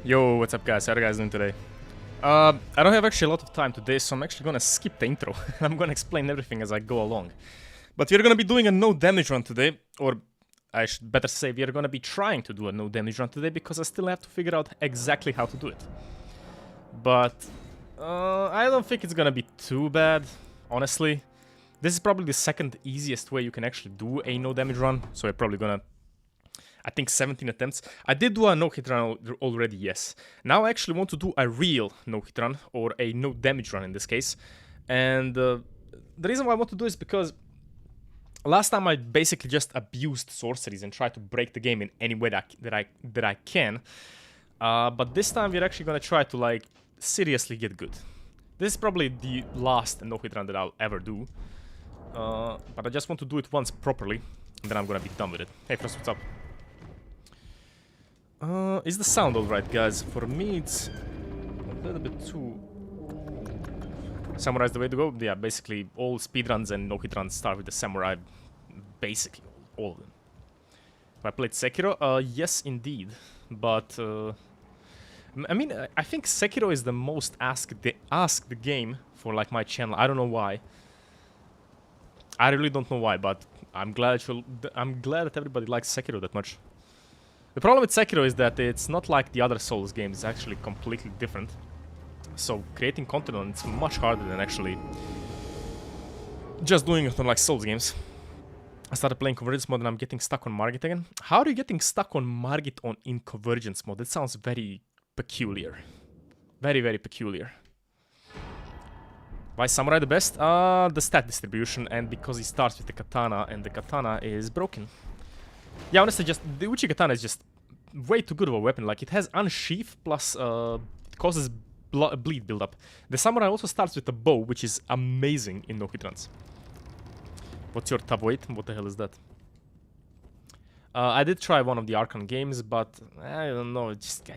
Yo, what's up guys? How are you guys doing today? I don't have actually a lot of time today, so I'm actually gonna skip the intro. I'm gonna explain everything as I go along. But we're gonna be doing a no damage run today, or I should better say we're gonna be trying to do a no damage run today because I still have to figure out exactly how to do it. But I don't think it's gonna be too bad, honestly. This is probably the second easiest way you can actually do a no damage run, so we're probably gonna... I think 17 attempts. I did do a no-hit run already, yes. Now I actually want to do a real no-hit run, or a no-damage run in this case. And the reason why I want to do is because last time I basically just abused sorceries and tried to break the game in any way that I can. But this time we're actually gonna try to like seriously get good. This is probably the last no-hit run that I'll ever do. But I just want to do it once properly, and then I'm gonna be done with it. Hey Frost, what's up? Is the sound alright, guys? For me, it's a little bit too... Samurai is the way to go? Yeah, basically all speedruns and no-hit runs start with the Samurai. Basically, all of them. Have I played Sekiro? Yes, indeed. But, I mean, I think Sekiro is the most asked game for, like, my channel. I don't know why. I really don't know why, but I'm glad that everybody likes Sekiro that much. The problem with Sekiro is that it's not like the other Souls games, it's actually completely different. So creating content on it's much harder than actually just doing it on like Souls games. I started playing Convergence mode and I'm getting stuck on Margit again. How are you getting stuck on Margit in Convergence mode? That sounds very peculiar. Very, very peculiar. Why is Samurai the best? The stat distribution, and because he starts with the katana and the katana is broken. Yeah, honestly, just the Uchi Katana is just way too good of a weapon. Like, it has unsheath plus it causes bleed buildup. The Samurai also starts with a bow, which is amazing in no-hit runs. What's your top weight? What the hell is that? I did try one of the Archon games, but I don't know. I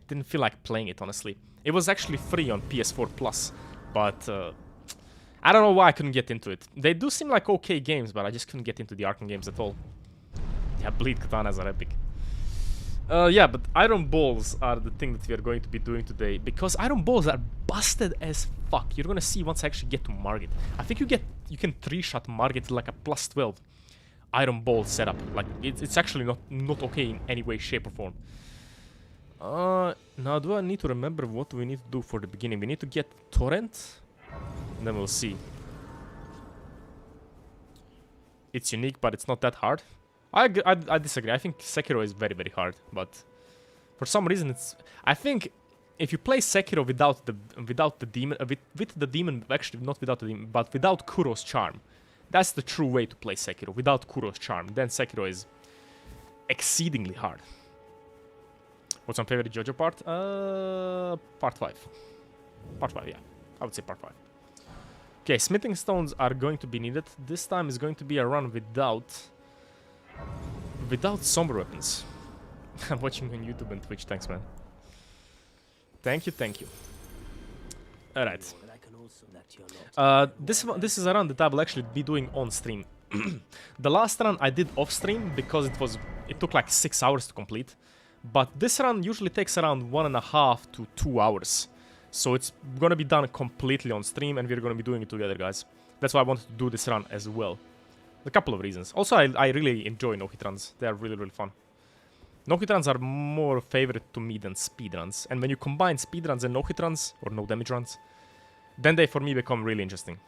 didn't feel like playing it, honestly. It was actually free on PS4 Plus, but I don't know why I couldn't get into it. They do seem like okay games, but I just couldn't get into the Archon games at all. Yeah, bleed katanas are epic. Yeah, but iron balls are the thing that we are going to be doing today, because iron balls are busted as fuck. You're gonna see once I actually get to Margit. I think you can 3-shot Margit like a plus 12 iron ball setup. Like it's actually not okay in any way, shape, or form. Now do I need to remember what we need to do for the beginning? We need to get Torrent, and then we'll see. It's unique, but it's not that hard. I disagree. I think Sekiro is very, very hard, but for some reason it's... I think if you play Sekiro without the demon, with the demon, actually not without the demon, but without Kuro's charm, that's the true way to play Sekiro. Without Kuro's charm, then Sekiro is exceedingly hard. What's my favorite JoJo part? Part 5. Part 5, yeah. I would say part 5. Okay, smithing stones are going to be needed. This time is going to be a run without somber weapons. I'm watching on YouTube and Twitch, thanks man. Thank you, thank you. Alright. This is a run that I will actually be doing on stream. The last run I did off stream because it took like 6 hours to complete. But this run usually takes around 1.5 to 2 hours. So it's gonna be done completely on stream and we're gonna be doing it together, guys. That's why I wanted to do this run as well. A couple of reasons. Also, I really enjoy no-hit runs. They are really, really fun. No-hit runs are more favorite to me than speedruns. And when you combine speedruns and no-hit runs, or no-damage runs, then they, for me, become really interesting.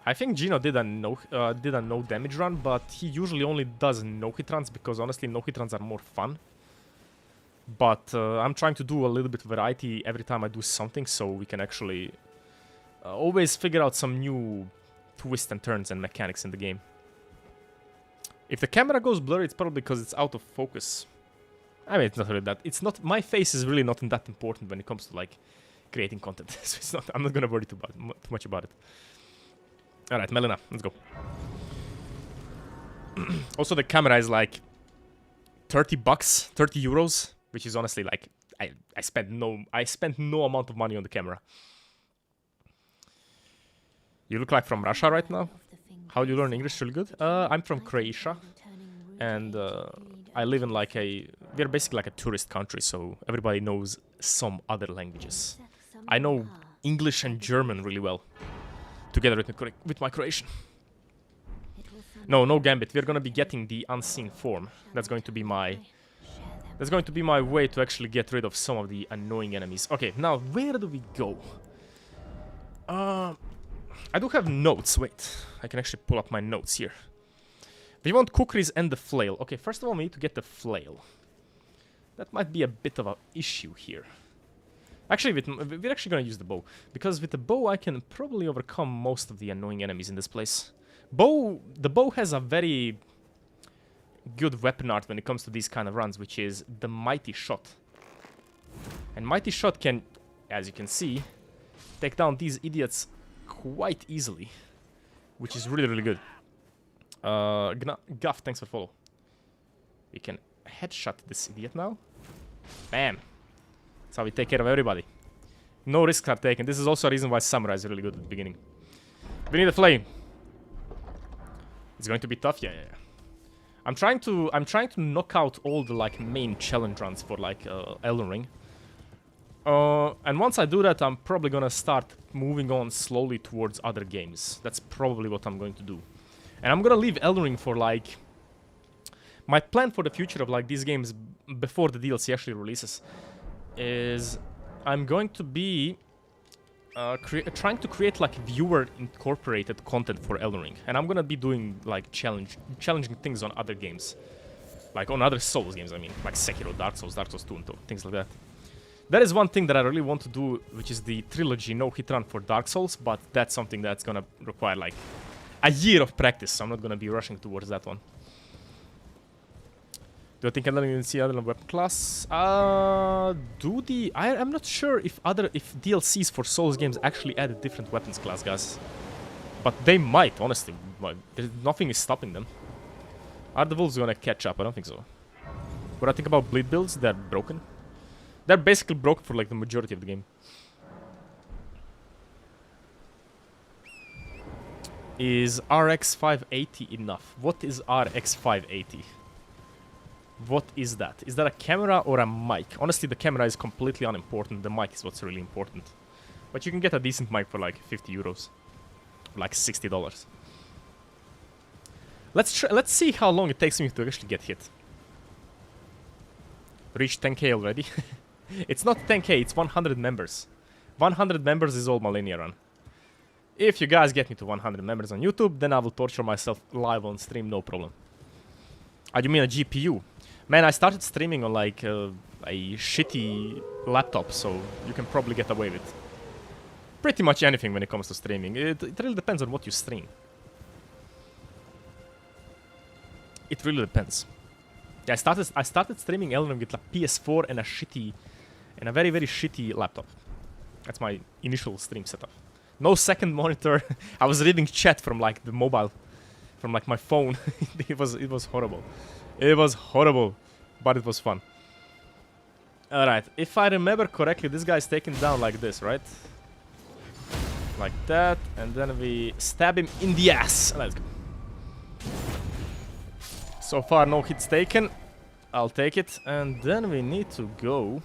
I think Gino did a no-damage run, but he usually only does no-hit runs because, honestly, no-hit runs are more fun. But I'm trying to do a little bit of variety every time I do something, so we can actually... always figure out some new twists and turns and mechanics in the game. If the camera goes blurry, it's probably because it's out of focus. I mean, it's not really that. It's not. My face is really not that important when it comes to like creating content. So it's not. I'm not gonna worry too much about it. All right, Melina, let's go. Also, the camera is like 30 bucks, 30 euros, which is honestly like I spent no amount of money on the camera. You look like from Russia right now. How do you learn English really good? I'm from Croatia, and I live in like a we're basically like a tourist country, so everybody knows some other languages. I know English and German really well, together with my Croatian. No Gambit. We're gonna be getting the unseen form. That's going to be my way to actually get rid of some of the annoying enemies. Okay, now where do we go? I do have notes. Wait, I can actually pull up my notes here. We want kukris and the flail. Okay, first of all, we need to get the flail. That might be a bit of an issue here. Actually, we're actually gonna use the bow, because with the bow I can probably overcome most of the annoying enemies in this place. The bow has a very good weapon art when it comes to these kind of runs, which is the mighty shot. And mighty shot can, as you can see, take down these idiots quite easily, which is really good. Guff, thanks for follow. We can headshot this idiot now. Bam. That's how we take care of everybody. No risks are taken. This is also a reason why Samurai is really good at the beginning. We need a flame. It's going to be tough, yeah. I'm trying to knock out all the like main challenge runs for like Elden Ring. And once I do that, I'm probably gonna start moving on slowly towards other games. That's probably what I'm going to do. And I'm gonna leave Elden Ring for like... My plan for the future of like these games before the DLC actually releases is I'm going to be trying to create like viewer incorporated content for Elden Ring, and I'm gonna be doing like challenging things on other games, like on other Souls games. I mean, like Sekiro, Dark Souls 2, and things like that. That is one thing that I really want to do, which is the trilogy no hit run for Dark Souls, but that's something that's gonna require like a year of practice, so I'm not gonna be rushing towards that one. Do I think Elden Ring will see other weapon class? I'm not sure if DLCs for Souls games actually add a different weapons class, guys. But they might, honestly. Nothing is stopping them. Are the wolves gonna catch up? I don't think so. What I think about bleed builds, they're broken. They're basically broken for like the majority of the game. Is RX 580 enough? What is RX 580? What is that? Is that a camera or a mic? Honestly, the camera is completely unimportant. The mic is what's really important. But you can get a decent mic for like 50 euros. Like $60. Let's see how long it takes me to actually get hit. Reach 10k already? It's not 10k, it's 100 members. 100 members is all my linear run. If you guys get me to 100 members on YouTube, then I will torture myself live on stream, no problem. You mean a GPU? Man, I started streaming on like a shitty laptop, so you can probably get away with pretty much anything when it comes to streaming. It really depends on what you stream. It really depends. Yeah, I started streaming Elden with a PS4 and a very shitty laptop. That's my initial stream setup. No second monitor. I was reading chat from like the mobile, from like my phone. It was horrible. It was horrible, but it was fun. Alright, if I remember correctly, this guy's taken down like this, right? Like that, and then we stab him in the ass. Let's go. So far, no hits taken. I'll take it. And then we need to go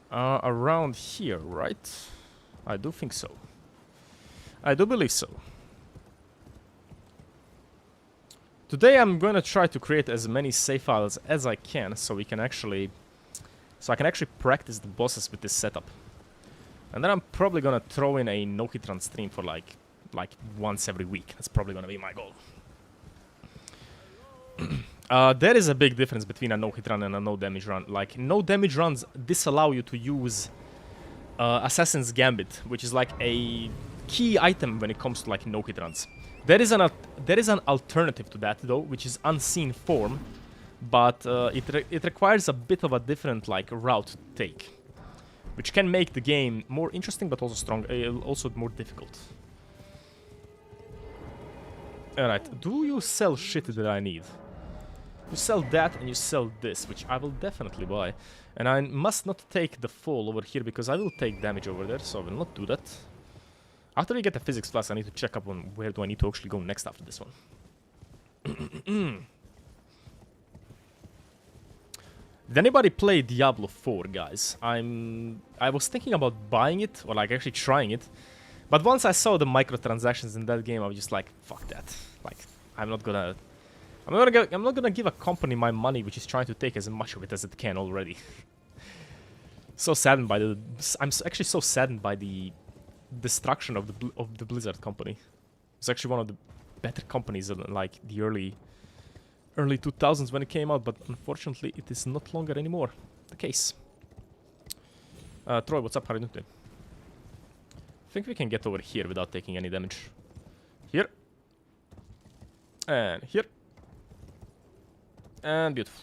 around here, right? I do think so. I do believe so. Today I'm gonna try to create as many save files as I can, so I can actually practice the bosses with this setup. And then I'm probably gonna throw in a no-hit run stream for like once every week. That's probably gonna be my goal. There is a big difference between a no-hit run and a no-damage run. Like, no-damage runs disallow you to use Assassin's Gambit, which is like a key item when it comes to like no-hit runs. There is an alternative to that though, which is unseen form, but it requires a bit of a different like route to take, which can make the game more interesting but also more difficult. Alright, do you sell shit that I need? You sell that and you sell this, which I will definitely buy. And I must not take the fall over here because I will take damage over there, so I will not do that. After we get the physics plus, I need to check up on where do I need to actually go next after this one. Did anybody play Diablo 4, guys? I was thinking about buying it, or like actually trying it. But once I saw the microtransactions in that game, I was just like, fuck that. Like, I'm not gonna give a company my money which is trying to take as much of it as it can already. So saddened by I'm actually so saddened by the destruction of the Blizzard company. It's actually one of the better companies in like the early 2000s when it came out, but unfortunately it is not longer anymore the case. Troy, what's up? How are you doing? I think we can get over here without taking any damage. Here. And here. And beautiful.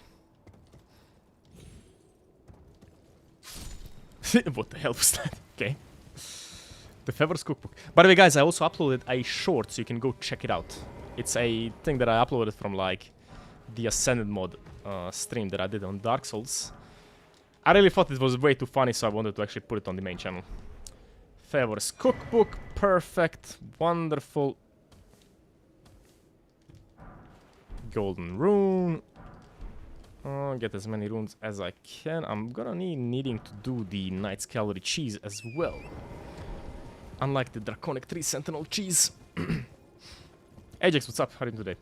What the hell was that? Okay. The Fevor's cookbook. By the way, guys, I also uploaded a short, so you can go check it out. It's a thing that I uploaded from like the Ascended mod stream that I did on Dark Souls. I really thought it was way too funny, so I wanted to actually put it on the main channel. Fevor's cookbook, perfect, wonderful. Golden rune. Get as many runes as I can. I'm gonna needing to do the Knight's Cavalry cheese as well. Unlike the Draconic 3 Sentinel cheese. Ajax, what's up? How are you today?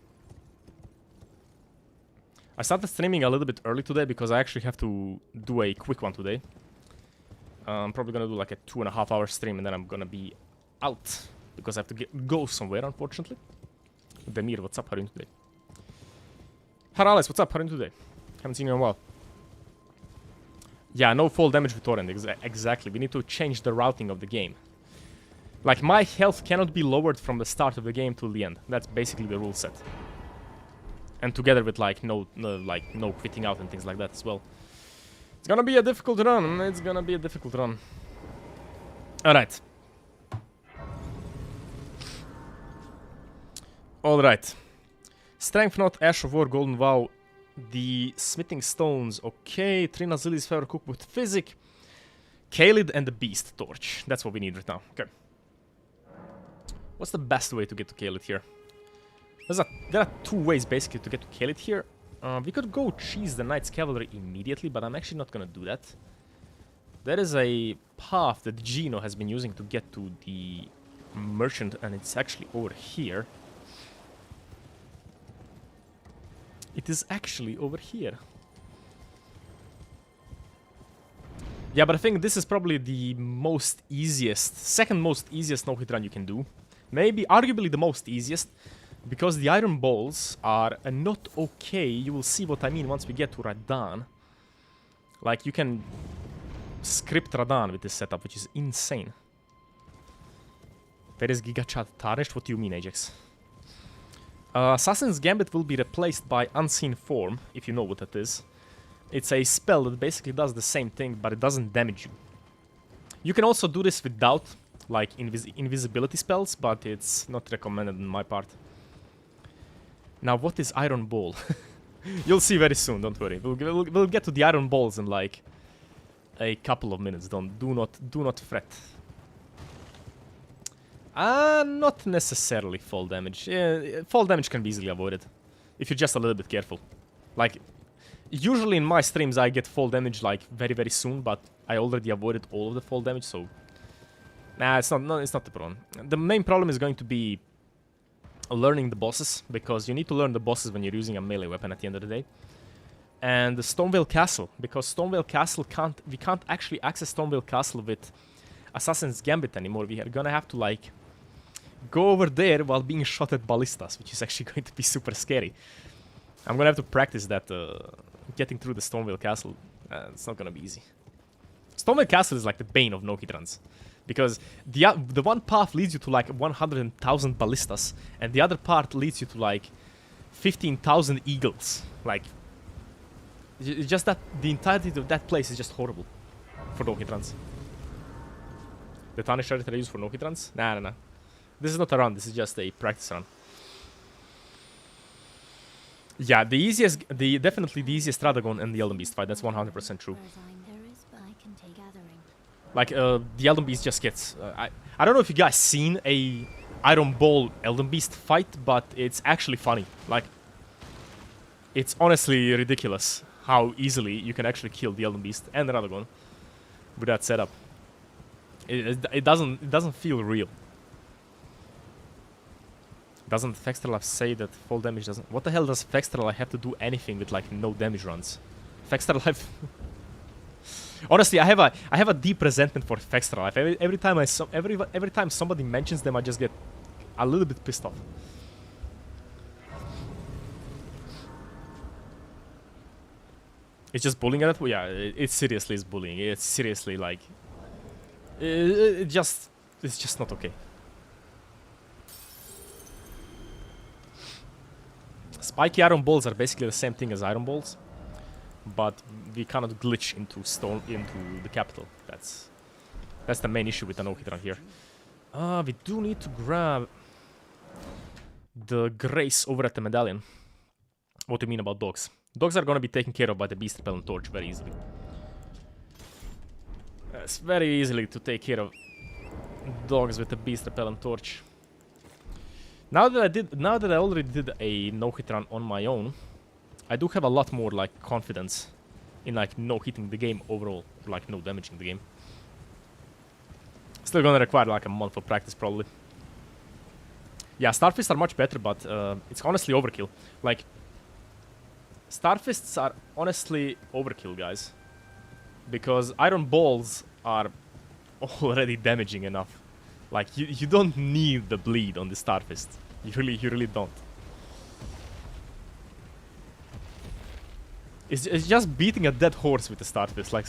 I started streaming a little bit early today because I actually have to do a quick one today. I'm probably gonna do like a 2.5 hour stream and then I'm gonna be out because I have to go somewhere, unfortunately. Demir, what's up? How are you today? Harales, what's up? How are you today? Haven't seen you in a while. Yeah, no fall damage with Torrent. Exactly. We need to change the routing of the game. Like, my health cannot be lowered from the start of the game till the end. That's basically the rule set. And together with, like, no quitting out and things like that as well. It's gonna be a difficult run. It's gonna be a difficult run. Alright. Alright. Strength Knot, Ash of War, Golden Vow. The Smithing Stones, okay. Trina Zilli's Favor Cook with Physic. Kaled and the Beast Torch. That's what we need right now. Okay. What's the best way to get to Kaled here? There are two ways basically to get to Kaled here. We could go cheese the Knight's Cavalry immediately, but I'm actually not gonna do that. There is a path that Gino has been using to get to the merchant, and it's actually over here. It is actually over here. Yeah, but I think this is probably the second most easiest no-hit run you can do. Maybe, arguably the most easiest, because the iron balls are not okay. You will see what I mean once we get to Radahn. Like, you can script Radahn with this setup, which is insane. There is Giga Chat Tarnished. What do you mean, Ajax? Assassin's Gambit will be replaced by Unseen Form, if you know what that is. It's a spell that basically does the same thing, but it doesn't damage you. You can also do this without, like, invisibility spells, but it's not recommended on my part. Now, what is Iron Ball? You'll see very soon, don't worry. We'll get to the Iron Balls in, like, a couple of minutes. Do not fret. Not necessarily fall damage. Fall damage can be easily avoided if you're just a little bit careful. Like, usually in my streams I get fall damage like very, very soon, but I already avoided all of the fall damage, so nah, it's not the problem. The main problem is going to be learning the bosses, because you need to learn the bosses when you're using a melee weapon at the end of the day. And the Stonevale Castle, because Stonevale Castle we can't actually access Stonevale Castle with Assassin's Gambit anymore. We are gonna have to like go over there while being shot at ballistas, which is actually going to be super scary. I'm gonna have to practice that, getting through the Stonevale Castle. It's not gonna be easy. Stonevale Castle is like the bane of no-hit runs, because the one path leads you to like 100,000 ballistas, and the other part leads you to like 15,000 eagles. Like, it's just that the entirety of that place is just horrible for no-hit runs. The Tarnished Hereditary used for no-hit runs? Nah. This is not a run, this is just a practice run. Yeah, definitely the easiest Radagon and the Elden Beast fight, that's 100% true. Like, the Elden Beast just gets... I don't know if you guys seen a Iron Ball Elden Beast fight, but it's actually funny. Like, it's honestly ridiculous how easily you can actually kill the Elden Beast and the Radagon with that setup. It doesn't feel real. Doesn't Fextralife say that full damage doesn't? What the hell does Fextralife have to do anything with like no damage runs? Fextralife. Honestly, I have a deep resentment for Fextralife. Every time somebody mentions them, I just get a little bit pissed off. It's just bullying at it. Well, yeah, it seriously is bullying. It's seriously like it's just not okay. Spiky iron balls are basically the same thing as iron balls, but we cannot glitch into the capital. That's the main issue with the no-hit run here. We do need to grab the Grace over at the medallion. What do you mean about dogs? Dogs are gonna be taken care of by the Beast Repellent Torch very easily. It's very easily to take care of dogs with the Beast Repellent Torch. Now that I already did a no-hit run on my own, I do have a lot more like confidence in like no-hitting the game overall, like no damaging the game. Still gonna require like a month of practice probably. Yeah, Starfists are much better, but it's honestly overkill. Like, Starfists are honestly overkill, guys. Because iron balls are already damaging enough. Like, you don't need the bleed on the Starfist. You really don't. It's just beating a dead horse with the Starfist. Like,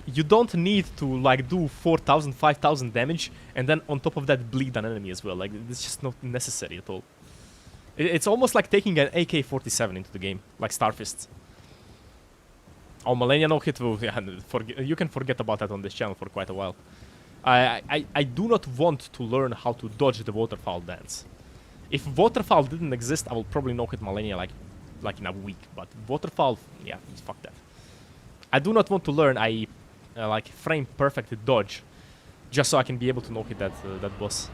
you don't need to like do 4,000, 5,000 damage and then on top of that bleed an enemy as well. Like, it's just not necessary at all. It's almost like taking an AK-47 into the game, like Starfists. Oh, Malenia no hit, yeah, you can forget about that on this channel for quite a while. I do not want to learn how to dodge the waterfowl dance. If waterfowl didn't exist, I will probably no hit Malenia like in a week. But waterfowl, yeah, fuck that. I do not want to learn a like frame perfect dodge just so I can be able to no hit that boss.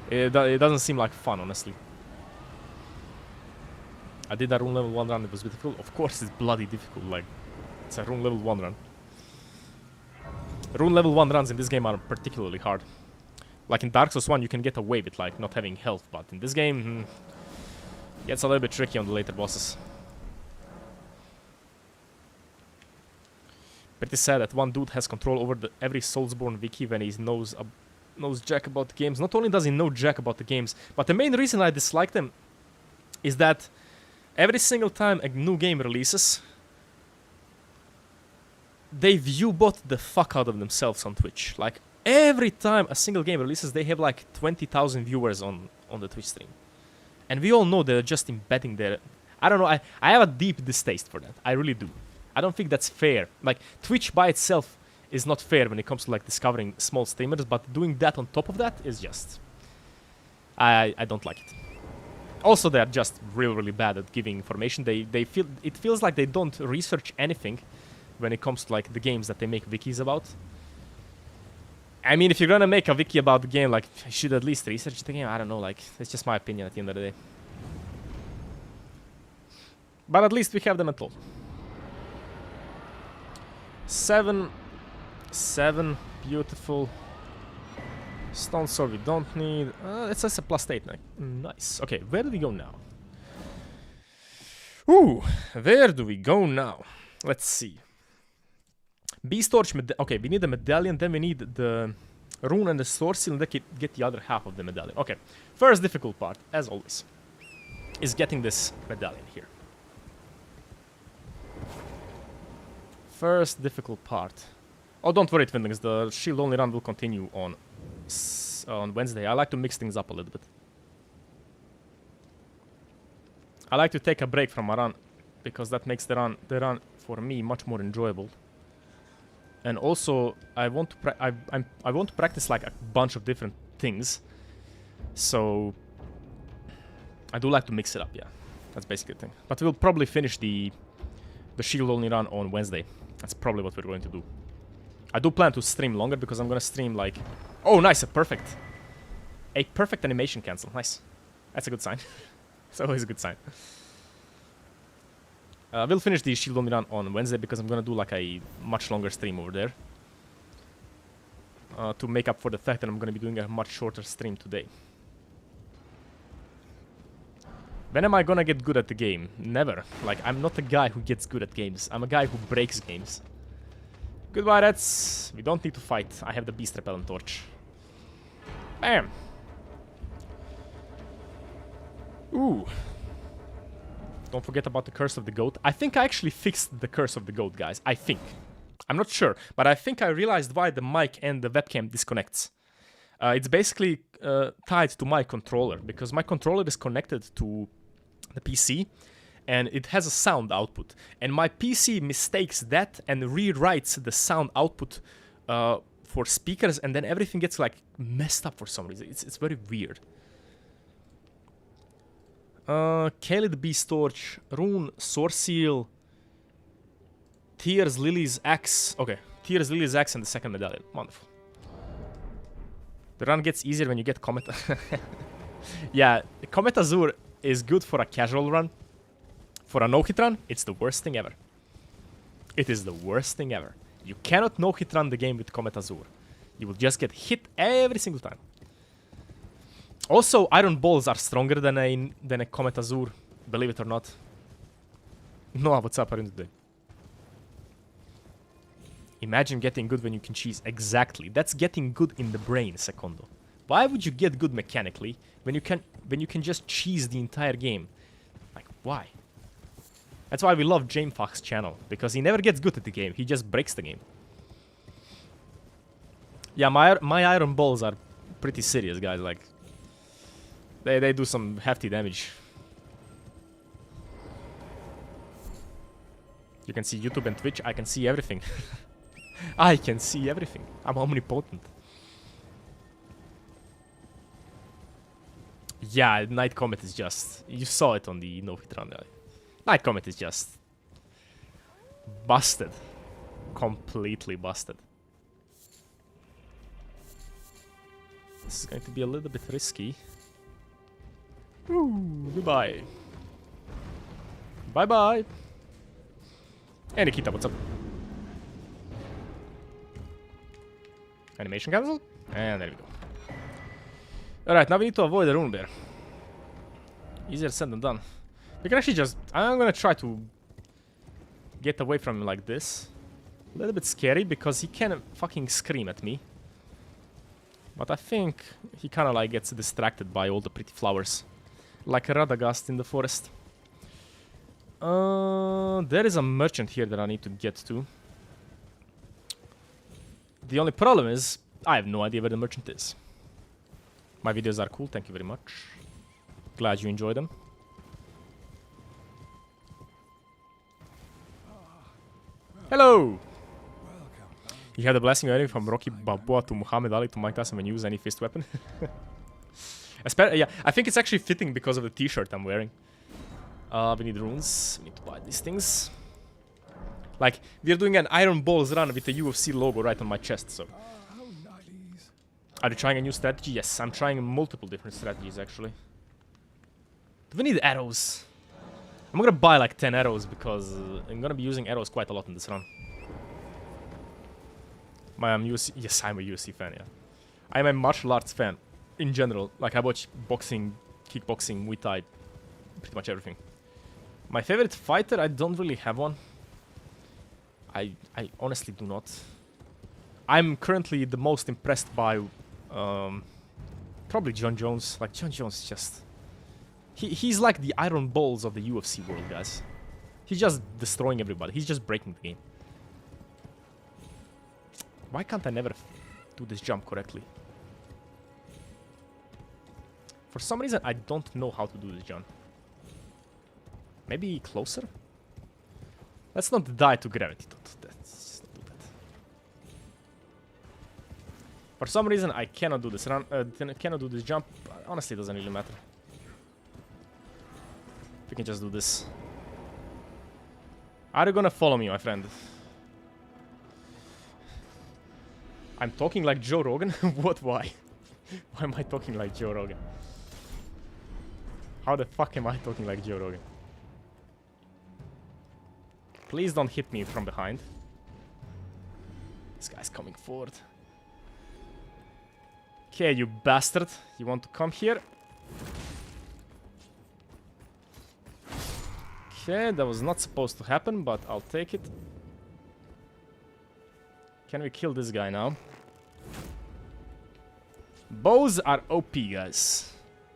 It doesn't seem like fun, honestly. I did that rune level 1 run, it was difficult. Of course it's bloody difficult, like, it's a rune level 1 run. Rune level 1 runs in this game are particularly hard. Like in Dark Souls 1 you can get away with like not having health, but in this game, gets a little bit tricky on the later bosses. Pretty sad that one dude has control over every Soulsborne wiki when he knows jack about the games. Not only does he know jack about the games, but the main reason I dislike them is that every single time a new game releases, they viewbot the fuck out of themselves on Twitch. Like, every time a single game releases, they have like 20,000 viewers on the Twitch stream. And we all know they're just embedding their... I don't know, I have a deep distaste for that. I really do. I don't think that's fair. Like, Twitch by itself is not fair when it comes to like discovering small streamers, but doing that on top of that is just... I don't like it. Also, they're just really bad at giving information. It feels like they don't research anything when it comes to like the games that they make wikis about. I mean, if you're gonna make a wiki about the game, like, you should at least research the game. I don't know, like, it's just my opinion at the end of the day. But at least we have them at all. 7, beautiful. Stone sword we don't need. It's just a +8. Nice. Okay, where do we go now? Ooh, where do we go now? Let's see. Beast Torch, okay, we need the medallion, then we need the rune and the sword seal, and then get the other half of the medallion. Okay, first difficult part, as always, is getting this medallion here. First difficult part. Oh, don't worry, Twinlings, the shield only run will continue on Wednesday. I like to mix things up a little bit. I like to take a break from my run, because that makes the run for me much more enjoyable. And also, I want to practice like a bunch of different things. So I do like to mix it up, yeah. That's basically the thing. But we'll probably finish the shield only run on Wednesday. That's probably what we're going to do. I do plan to stream longer because I'm gonna stream like... Oh, nice, a perfect animation cancel. Nice. That's a good sign. It's always a good sign. We'll finish the shield only run on Wednesday because I'm gonna do like a much longer stream over there. To make up for the fact that I'm gonna be doing a much shorter stream today. When am I gonna get good at the game? Never. Like, I'm not a guy who gets good at games. I'm a guy who breaks games. Goodbye, rats. We don't need to fight. I have the beast repellent torch. Bam! Ooh. Don't forget about the curse of the goat. I think I actually fixed the curse of the goat, guys. I think. I'm not sure, but I think I realized why the mic and the webcam disconnects. It's basically tied to my controller, because my controller is connected to the PC, and it has a sound output. And my PC mistakes that and rewrites the sound output for speakers, and then everything gets like messed up for some reason. It's very weird. Kaled Beast Torch, Rune, Sword Seal, Tears, Lily's Axe. Okay, Tears, Lily's Axe, and the second medallion. Wonderful. The run gets easier when you get Comet. Yeah, Comet Azure is good for a casual run. For a no-hit run, it's the worst thing ever. It is the worst thing ever. You cannot no-hit run the game with Comet Azure. You will just get hit every single time. Also, Iron Balls are stronger than a Comet Azure, believe it or not. Noah, what's up? How are you today? Imagine getting good when you can cheese. Exactly. That's getting good in the brain, Secondo. Why would you get good mechanically when you can just cheese the entire game? Like, why? That's why we love James Fox's channel, because he never gets good at the game. He just breaks the game. Yeah, my Iron Balls are pretty serious, guys. Like, they do some hefty damage. You can see YouTube and Twitch. I can see everything. I can see everything. I'm omnipotent. Yeah, Night Comet is just... You saw it on the no-hit run. Night Comet is just... busted. Completely busted. This is going to be a little bit risky. Ooh, goodbye. Bye-bye. Hey, Nikita, what's up? Animation cancel? And there we go. Alright, now we need to avoid the rune bear. Easier said than done. We can actually just... I'm gonna try to get away from him like this. A little bit scary because he can fucking scream at me. But I think he kinda like gets distracted by all the pretty flowers. Like a Radagast in the forest. There is a merchant here that I need to get to. The only problem is, I have no idea where the merchant is. My videos are cool, thank you very much. Glad you enjoy them. Hello! You had a blessing already from Rocky Balboa to Muhammad Ali to Mike Tyson when you use any fist weapon. Yeah, I think it's actually fitting because of the t-shirt I'm wearing. We need runes. We need to buy these things. Like, we're doing an Iron Balls run with the UFC logo right on my chest, so... Are you trying a new strategy? Yes, I'm trying multiple different strategies, actually. Do we need arrows? I'm gonna buy like 10 arrows because I'm gonna be using arrows quite a lot in this run. Yes, I'm a UFC fan, yeah. I'm a martial arts fan, in general. Like, I watch boxing, kickboxing, Muay Thai, pretty much everything. My favorite fighter, I don't really have one. I honestly do not. I'm currently the most impressed by probably John Jones. Like, John Jones is just... He's like the Iron Balls of the UFC world, guys. He's just destroying everybody. He's just breaking the game. Why can't I never do this jump correctly? For some reason, I don't know how to do this jump. Maybe closer? Let's not die to gravity. Let's not do that. For some reason, I cannot do this run. Cannot do this jump. Honestly, it doesn't really matter. We can just do this. Are you gonna follow me, my friend? I'm talking like Joe Rogan? What? Why? Why am I talking like Joe Rogan? How the fuck am I talking like Joe Rogan? Please don't hit me from behind. This guy's coming forward. Okay, you bastard. You want to come here? Okay, that was not supposed to happen, but I'll take it. Can we kill this guy now? Bows are OP, guys.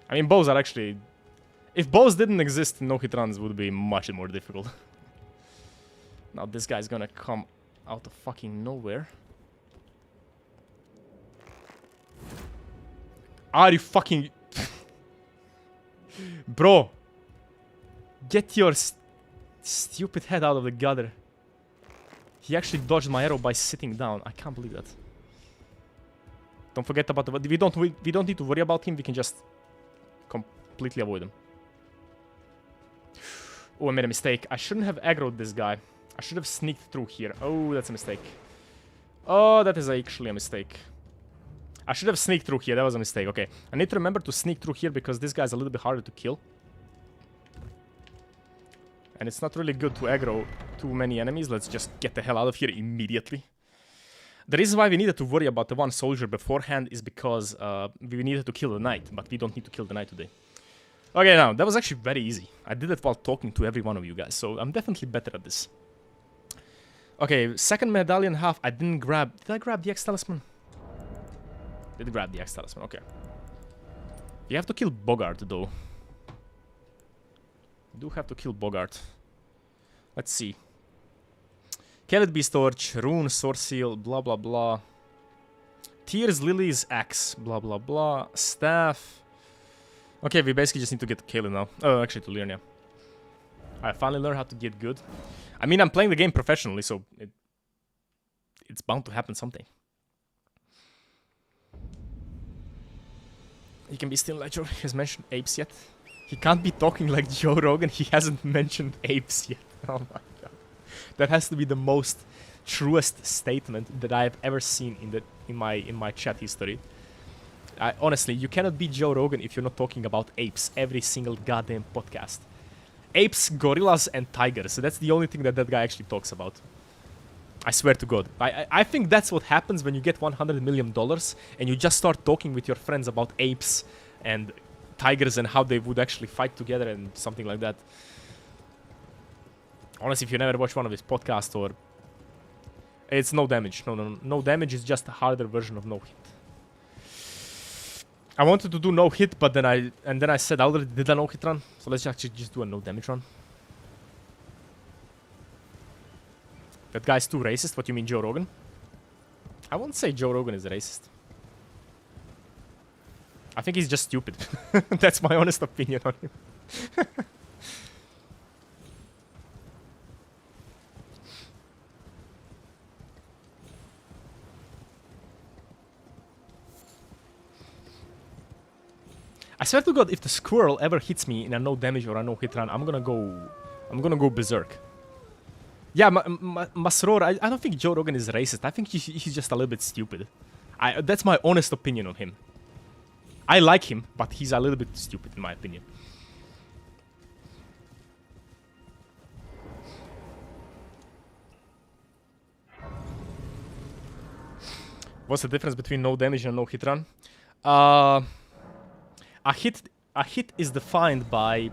I mean, bows are actually... If bows didn't exist, no-hit runs would be much more difficult. Now this guy's gonna come out of fucking nowhere. Are you fucking... Bro! Get your stupid head out of the gutter. He actually dodged my arrow by sitting down. I can't believe that. Don't forget about the... We don't need to worry about him. We can just completely avoid him. Oh, I made a mistake. I shouldn't have aggroed this guy. I should have sneaked through here. Oh, that's a mistake. Oh, that is actually a mistake. I should have sneaked through here. That was a mistake. Okay. I need to remember to sneak through here because this guy's a little bit harder to kill. And it's not really good to aggro too many enemies. Let's just get the hell out of here immediately. The reason why we needed to worry about the one soldier beforehand is because we needed to kill the knight. But we don't need to kill the knight today. Okay, now, that was actually very easy. I did it while talking to every one of you guys. So I'm definitely better at this. Okay, second medallion half. I didn't grab... Did I grab the X-Talisman? Did grab the X-Talisman, okay. You have to kill Bogart, though. You do have to kill Bogart. Let's see. Kellet Beast Torch, Rune, Sword Seal, blah blah blah. Tears, Lilies, Axe, blah blah blah. Staff. Okay, we basically just need to get to Kaelin now. Oh, actually to Liurnia. I finally learned how to get good. I mean, I'm playing the game professionally, so it's bound to happen someday. He can be still like Joe. He has mentioned apes yet. He can't be talking like Joe Rogan. He hasn't mentioned apes yet. Oh my god. That has to be the most truest statement that I have ever seen in my chat history. Honestly, you cannot be Joe Rogan if you're not talking about apes every single goddamn podcast. Apes, gorillas, and tigers. So that's the only thing that guy actually talks about. I swear to God. I think that's what happens when you get $100 million and you just start talking with your friends about apes and tigers and how they would actually fight together and something like that. Honestly, if you never watch one of his podcasts or... It's no damage. No damage is just a harder version of no hit. I wanted to do no hit, but then I said I already did a no hit run. So let's actually just do a no damage run. That guy's too racist. What you mean, Joe Rogan? I won't say Joe Rogan is racist. I think he's just stupid. That's my honest opinion on him. I swear to God, if the squirrel ever hits me in a no damage or a no hit run, I'm gonna go berserk. Yeah, Masroor, I don't think Joe Rogan is racist. I think he's just a little bit stupid. That's my honest opinion on him. I like him, but he's a little bit stupid in my opinion. What's the difference between no damage and no hit run? A hit is defined by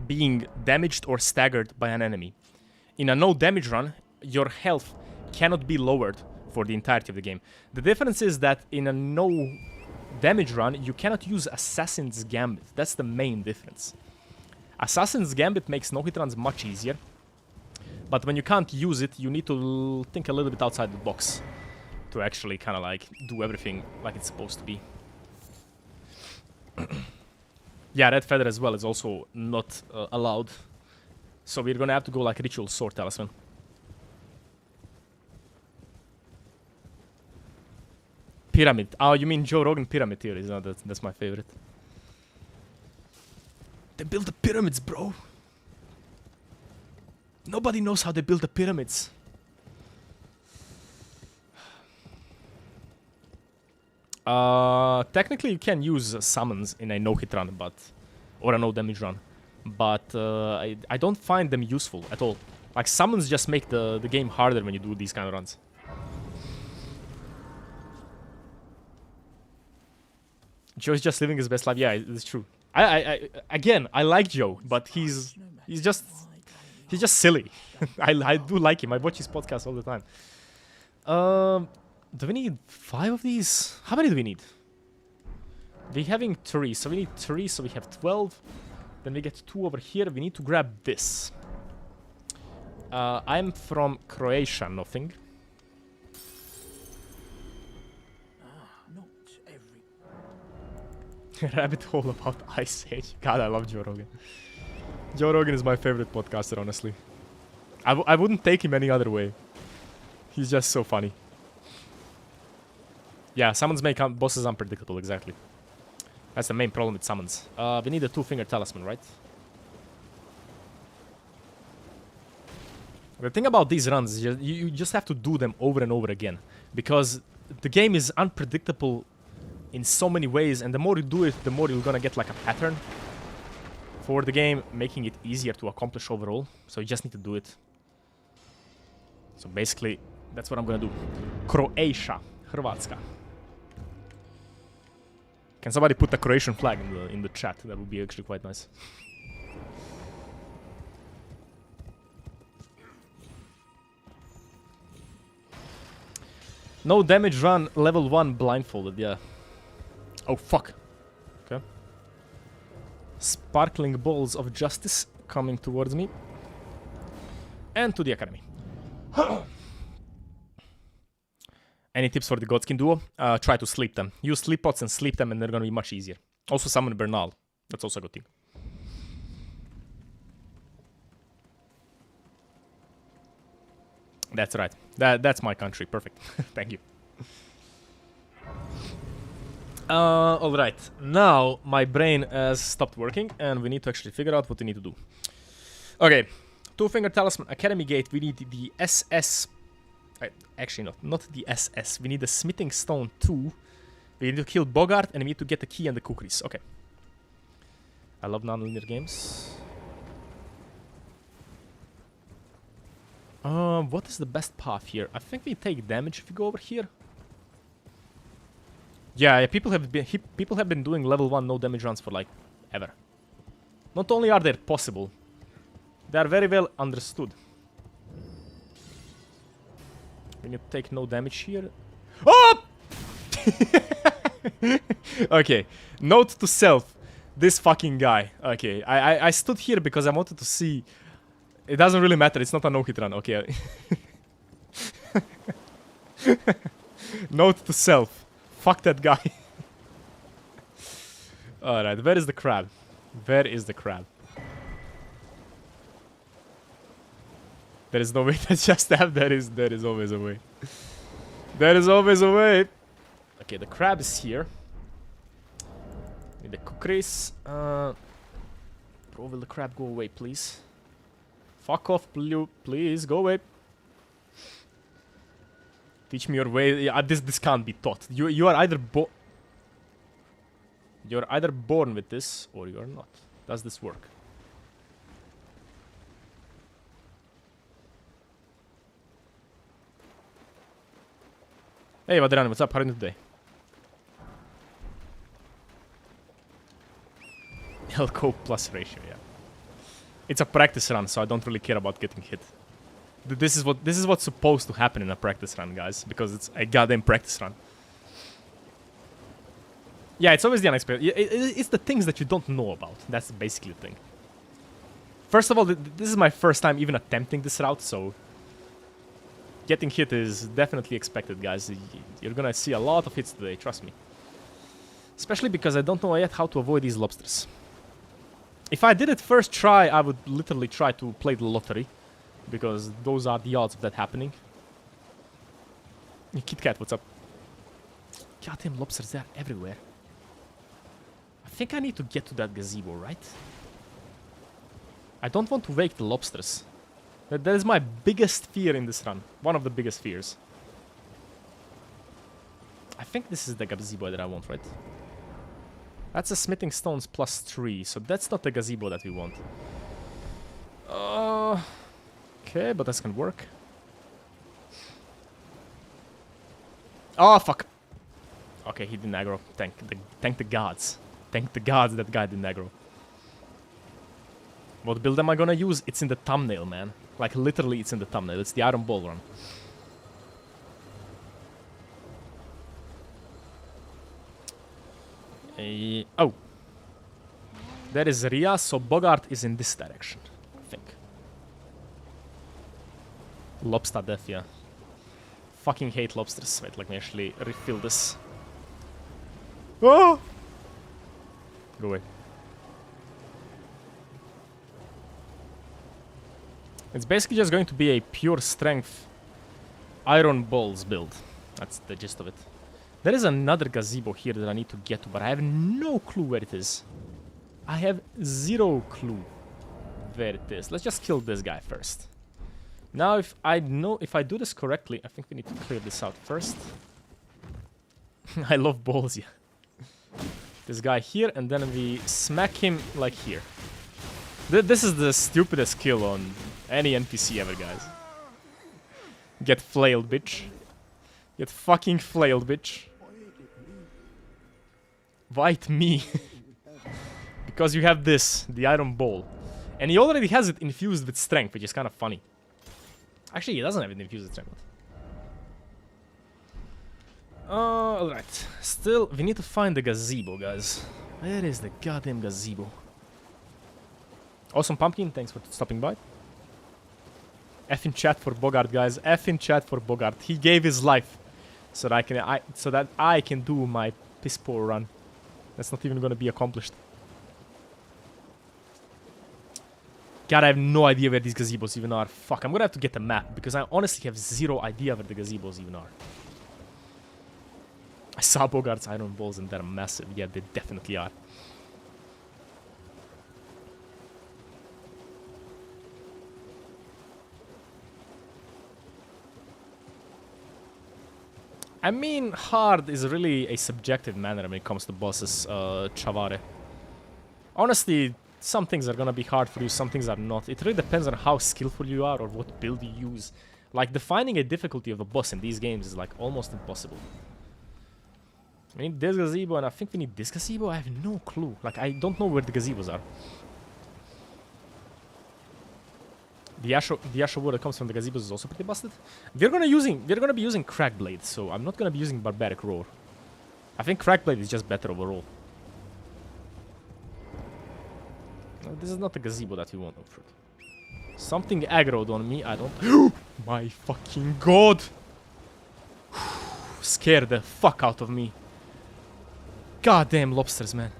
being damaged or staggered by an enemy. In a no damage run, your health cannot be lowered for the entirety of the game. The difference is that in a no damage run, you cannot use Assassin's Gambit. That's the main difference. Assassin's Gambit makes no hit runs much easier. But when you can't use it, you need to think a little bit outside the box to actually kind of like do everything like it's supposed to be. Yeah, Red Feather as well is also not allowed. So we're gonna have to go like Ritual Sword Talisman. Pyramid. Oh, you mean Joe Rogan Pyramid theories? No, that's my favorite. They built the pyramids, bro. Nobody knows how they built the pyramids. Technically you can use summons in a no-hit run, or a no-damage run. But I don't find them useful at all. Like, summons just make the game harder when you do these kind of runs. Joe's just living his best life. Yeah, it's true. Again, I like Joe, but he's just silly. I do like him. I watch his podcast all the time. Do we need 5 of these? How many do we need? We're having 3, so we need 3, so we have 12. Then we get 2 over here. We need to grab this. I'm from Croatia, nothing. Rabbit hole about Ice Age. God, I love Joe Rogan. Joe Rogan is my favorite podcaster, honestly. I wouldn't take him any other way. He's just so funny. Yeah, summons make bosses unpredictable, exactly. That's the main problem with summons. We need a 2-finger talisman, right? The thing about these runs is you just have to do them over and over again. Because the game is unpredictable in so many ways, and the more you do it, the more you're gonna get like a pattern for the game, making it easier to accomplish overall. So you just need to do it. So basically, that's what I'm gonna do. Croatia. Hrvatska. Can somebody put a Croatian flag in the chat? That would be actually quite nice. No damage run, level 1 blindfolded, yeah. Oh, fuck. Okay. Sparkling balls of justice coming towards me. And to the academy. Any tips for the Godskin duo? Try to sleep them. Use sleep pots and sleep them, and they're gonna be much easier. Also summon Bernal. That's also a good thing. That's right. That's my country. Perfect. Thank you. Alright. Now my brain has stopped working, and we need to actually figure out what we need to do. Okay. 2-finger talisman, Academy Gate. We need the SS. Actually, not the SS. We need the Smithing Stone 2. We need to kill Bogart, and we need to get the key and the cookies. Okay. I love non-linear games. What is the best path here? I think we take damage if we go over here. Yeah, people have been doing level 1 no damage runs for like ever. Not only are they possible, they are very well understood. We need to take no damage here. Oh! Okay, note to self. This fucking guy. Okay, I stood here because I wanted to see. It doesn't really matter, it's not a no-hit run, okay. Note to self. Fuck that guy. Alright, where is the crab? Where is the crab? There is no way to just stab. There is always a way. There is always a way. Okay, the crab is here. Need the cookies. Bro, will the crab go away, please? Fuck off, please, go away. Teach me your way. Yeah, this can't be taught. You are either you're either born with this or you're not. Does this work? Hey, Vadran, what's up? How are you doing today? Elko plus ratio, yeah. It's a practice run, so I don't really care about getting hit. This is what's supposed to happen in a practice run, guys, because it's a goddamn practice run. Yeah, it's always the unexpected. It's the things that you don't know about. That's basically the thing. First of all, this is my first time even attempting this route, so getting hit is definitely expected, guys. You're gonna see a lot of hits today, trust me. Especially because I don't know yet how to avoid these lobsters. If I did it first try, I would literally try to play the lottery. Because those are the odds of that happening. Kit Kat, what's up? Goddamn lobsters, they're everywhere. I think I need to get to that gazebo, right? I don't want to wake the lobsters. That is my biggest fear in this run. One of the biggest fears. I think this is the gazebo that I want, right? That's a smithing stones +3, so that's not the gazebo that we want. Okay, but that's gonna work. Oh, fuck. Okay, he didn't aggro. Thank the gods. Thank the gods that guy didn't aggro. What build am I gonna use? It's in the thumbnail, man. Like, literally, it's in the thumbnail. It's the Iron Ball run. Oh. There is Ria, so Bogart is in this direction, I think. Lobster death, yeah. Fucking hate lobsters. Wait, let me actually refill this. Oh! Go away. It's basically just going to be a pure strength Iron Balls build. That's the gist of it. There is another gazebo here that I need to get to, but I have no clue where it is. I have zero clue where it is. Let's just kill this guy first. Now, if I do this correctly, I think we need to clear this out first. I love balls, yeah. This guy here, and then we smack him like here. This is the stupidest kill on any NPC ever, guys. Get flailed, bitch. Get fucking flailed, bitch. White me. Because you have this, the Iron Ball. And he already has it infused with strength, which is kind of funny. Actually, he doesn't have it infused with strength. Alright. Still, we need to find the gazebo, guys. Where is the goddamn gazebo? Awesome Pumpkin, thanks for stopping by. F in chat for Bogart, guys. F in chat for Bogart. He gave his life so that I can do my piss poor run. That's not even gonna be accomplished. God, I have no idea where these gazebos even are. Fuck, I'm gonna have to get a map because I honestly have zero idea where the gazebos even are. I saw Bogart's Iron Balls and they're massive. Yeah, they definitely are. I mean, hard is really a subjective manner when it comes to bosses, Chavare. Honestly, some things are gonna be hard for you, some things are not. It really depends on how skillful you are or what build you use. Like, defining a difficulty of a boss in these games is, like, almost impossible. We need this gazebo, and I think we need this gazebo? I have no clue. Like, I don't know where the gazebos are. The Asho wood that comes from the gazebos is also pretty busted. We're gonna be using Crackblade, so I'm not gonna be using Barbaric Roar. I think Crackblade is just better overall. No, this is not the gazebo that we want, oh fruit. Something aggroed on me, I don't... My fucking god! Scared the fuck out of me. Goddamn lobsters, man.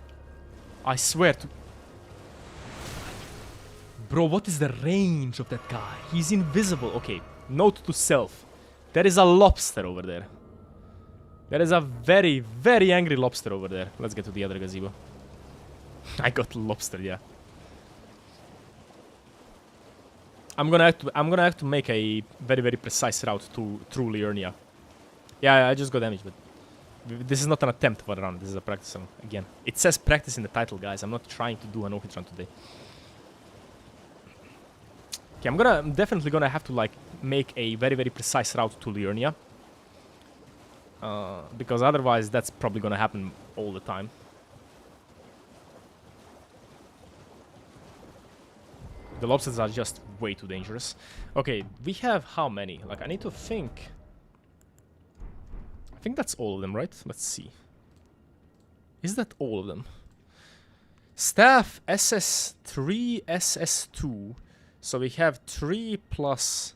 I swear to... Bro, what is the range of that guy? He's invisible. Okay, note to self. There is a lobster over there. There is a very, very angry lobster over there. Let's get to the other gazebo. I got lobster, yeah. I'm gonna have to make a very, very precise route to through Liurnia. Yeah, I just got damaged, but this is not an attempt for a run. This is a practice run again. It says practice in the title, guys. I'm not trying to do a no-hit run today. Okay, I'm definitely gonna have to like make a very, very precise route to Liurnia. Because otherwise that's probably gonna happen all the time. The lobsters are just way too dangerous. Okay, we have how many? Like, I need to think. I think that's all of them, right? Let's see. Is that all of them? Staff SS3, SS2. So we have 3 plus...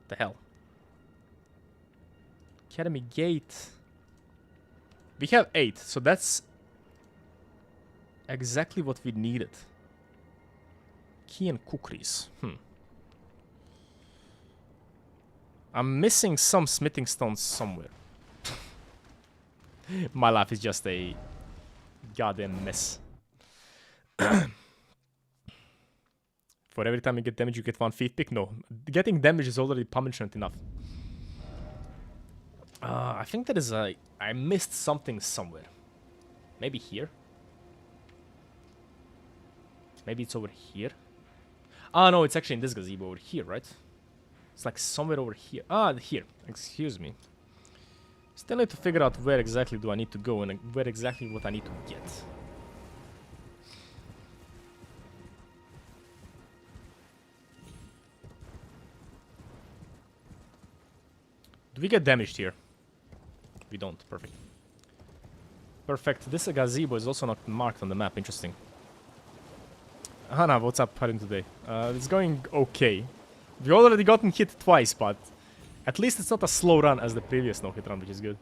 The hell? Academy Gate. We have 8, so that's exactly what we needed. Key and kukris. I'm missing some smithing stones somewhere. My life is just a goddamn mess. For every time you get damage, you get 1 feat pick? No. Getting damage is already punishment enough. I think that is a... I missed something somewhere. Maybe here? Maybe it's over here? Ah, no, it's actually in this gazebo over here, right? It's like somewhere over here. Ah, here. Excuse me. Still need to figure out where exactly do I need to go and where exactly what I need to get. Do we get damaged here? We don't. Perfect. Perfect. This gazebo is also not marked on the map. Interesting. Hana, what's up? How are you today? It's going okay. We already gotten hit twice, but at least it's not a slow run as the previous no-hit run, which is good.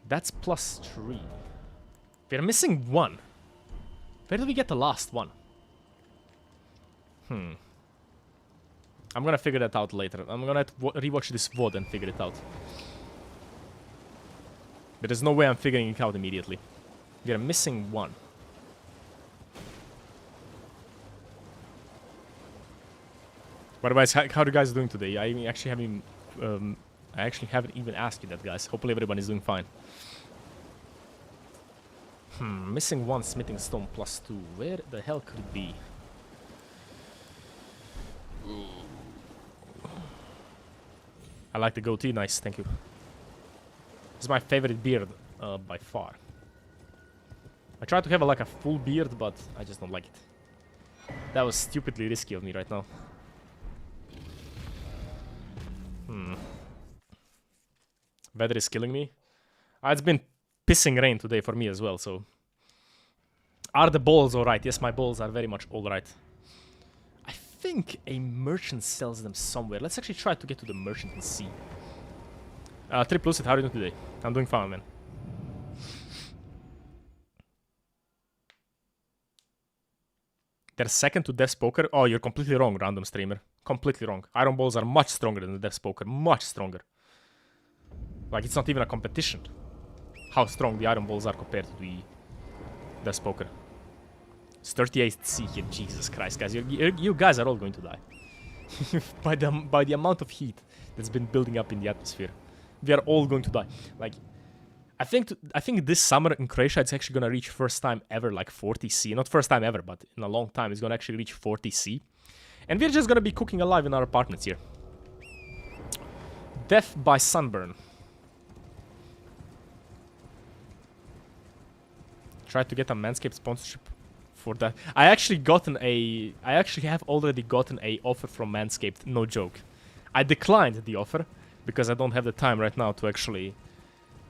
That's +3. We're missing 1. Where did we get the last one? I'm gonna figure that out later. I'm gonna rewatch this VOD and figure it out. There is no way I'm figuring it out immediately. We are missing 1. Otherwise, how are you guys doing today? I actually haven't even asked you that, guys. Hopefully everyone is doing fine. Missing 1 smithing stone +2. Where the hell could it be? I like the goatee. Nice, thank you. It's my favorite beard by far. I try to have like a full beard, but I just don't like it. That was stupidly risky of me right now. Weather is killing me. It's been pissing rain today for me as well, so... Are the balls alright? Yes, my balls are very much alright. I think a merchant sells them somewhere. Let's actually try to get to the merchant and see. Triplucid, how are you doing today? I'm doing fine, man. They're second to Death's Poker? Oh, you're completely wrong, random streamer. Completely wrong. Iron Balls are much stronger than the Death's Poker. Much stronger. Like, it's not even a competition. How strong the Iron Balls are compared to the Death's Poker. It's 38C here. Jesus Christ, guys. You guys are all going to die. by the amount of heat that's been building up in the atmosphere. We are all going to die. Like, I think this summer in Croatia it's actually gonna reach first time ever like 40C. Not first time ever, but in a long time it's gonna actually reach 40C. And we're just gonna be cooking alive in our apartments here. Death by sunburn. Try to get a Manscaped sponsorship for that. I actually have already gotten a offer from Manscaped, no joke. I declined the offer because I don't have the time right now to actually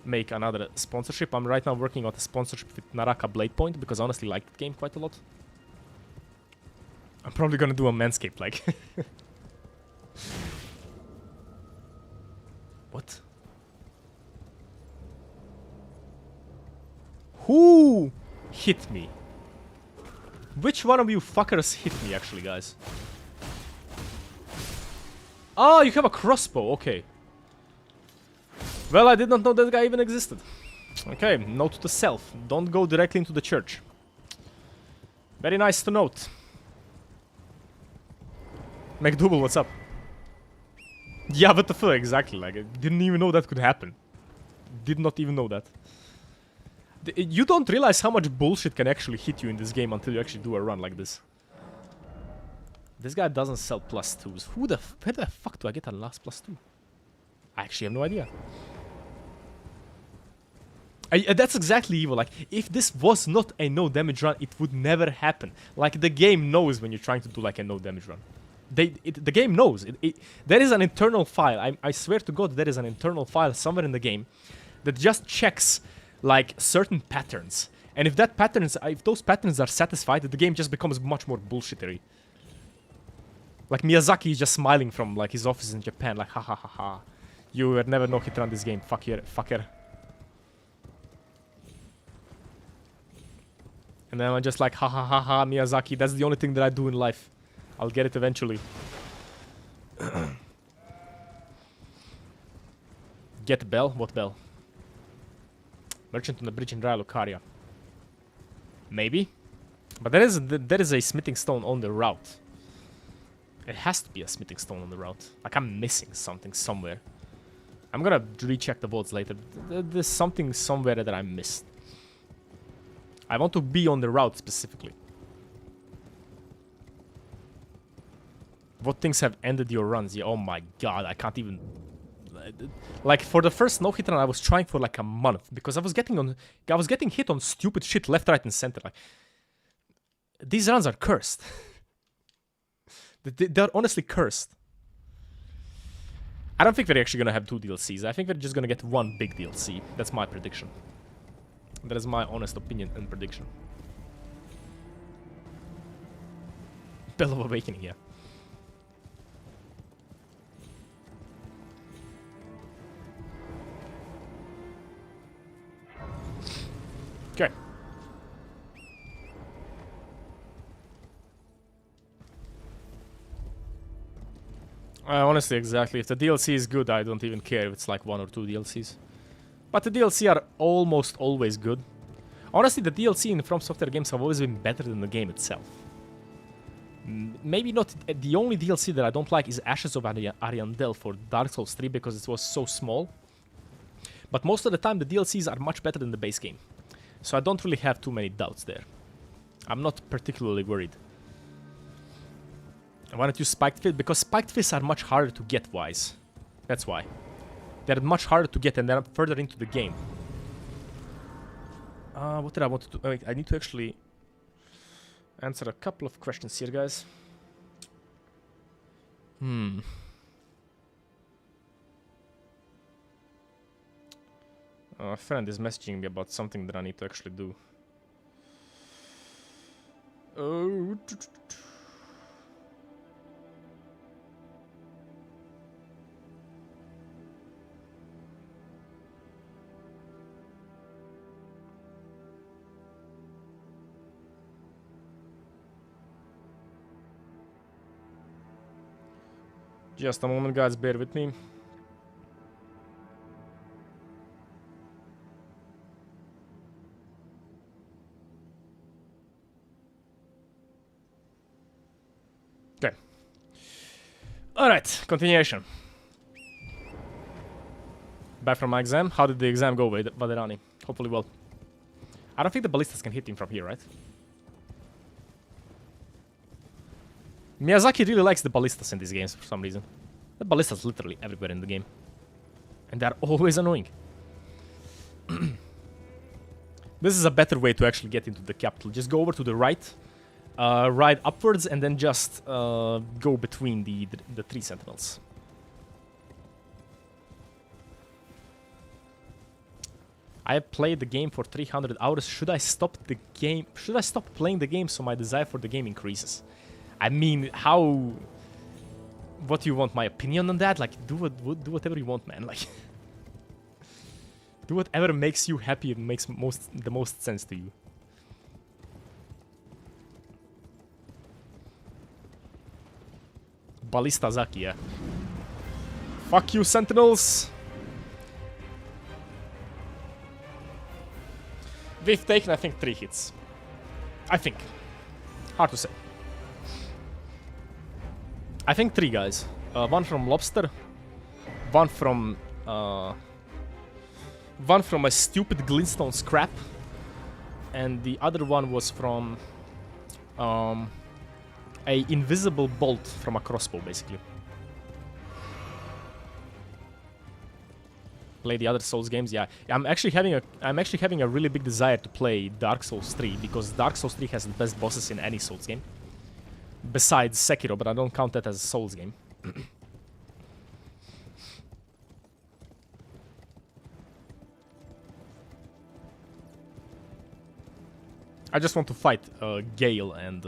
make another sponsorship. I'm right now working on a sponsorship with Naraka Blade Point because I honestly like the game quite a lot. I'm probably gonna do a Manscaped like. What? Who hit me? Which one of you fuckers hit me actually, guys? Oh, you have a crossbow, okay. Well, I did not know that guy even existed. Okay, note to self. Don't go directly into the church. Very nice to note. McDouble, what's up? Yeah, what the fuck, exactly. Like, I didn't even know that could happen. Did not even know that. You don't realize how much bullshit can actually hit you in this game until you actually do a run like this. This guy doesn't sell +2s. Where the fuck do I get a last +2? I actually have no idea. That's exactly evil. Like, if this was not a no damage run, it would never happen. Like, the game knows when you're trying to do like a no damage run. The game knows. There is an internal file. I swear to God, there is an internal file somewhere in the game that just checks like certain patterns. And if those patterns are satisfied, the game just becomes much more bullshittery. Like Miyazaki is just smiling from like his office in Japan, like ha ha ha ha. You will never no hit run this game, fucker. And then I'm just like ha ha ha ha Miyazaki, that's the only thing that I do in life. I'll get it eventually. Get bell? What bell? Merchant on the bridge in Raya Lucaria. Maybe. But there is a smithing stone on the route. It has to be a smithing stone on the route. Like I'm missing something somewhere. I'm gonna recheck the boards later. There's something somewhere that I missed. I want to be on the route specifically. What things have ended your runs? Yeah, oh my god, I can't even... Like, for the first no-hit run, I was trying for like a month. Because I was getting hit on stupid shit left, right, and center. Like, these runs are cursed. They're honestly cursed. I don't think we're actually gonna have 2 DLCs. I think we're just gonna get 1 big DLC. That's my prediction. That is my honest opinion and prediction. Bell of Awakening, yeah. Okay. Honestly, exactly. If the DLC is good, I don't even care if it's like 1 or 2 DLCs. But the DLC are almost always good. Honestly, the DLC in From Software games have always been better than the game itself. Maybe not. The only DLC that I don't like is Ashes of Ariandel for Dark Souls 3 because it was so small. But most of the time, the DLCs are much better than the base game. So I don't really have too many doubts there. I'm not particularly worried. I wanted to use Spiked Fists because Spiked Fists are much harder to get, wise. That's why. They're much harder to get and they're further into the game. What did I want to do? Wait, I need to actually answer a couple of questions here, guys. A friend is messaging me about something that I need to actually do. Oh. Just a moment, guys, bear with me. Okay. Alright, continuation. Back from my exam. How did the exam go, Vaderani? Hopefully well. I don't think the ballistas can hit him from here, right? Miyazaki really likes the ballistas in these games for some reason. The ballistas literally everywhere in the game. And they're always annoying. This is a better way to actually get into the capital. Just go over to the right, ride upwards, and then just go between the 3 sentinels. I have played the game for 300 hours. Should I stop the game? Should I stop playing the game so my desire for the game increases? I mean, how... What do you want, my opinion on that? Like, do whatever you want, man. Like, do whatever makes you happy and makes the most sense to you. Ballista Zaki, yeah. Fuck you, sentinels! We've taken, I think, 3 hits. I think. Hard to say. I think 3 guys. 1 from Lobster. 1 from a stupid glintstone scrap. And the other one was from a invisible bolt from a crossbow, basically. Play the other Souls games, yeah. I'm actually having a really big desire to play Dark Souls 3 because Dark Souls 3 has the best bosses in any Souls game. Besides Sekiro, but I don't count that as a Souls game. I just want to fight Gale and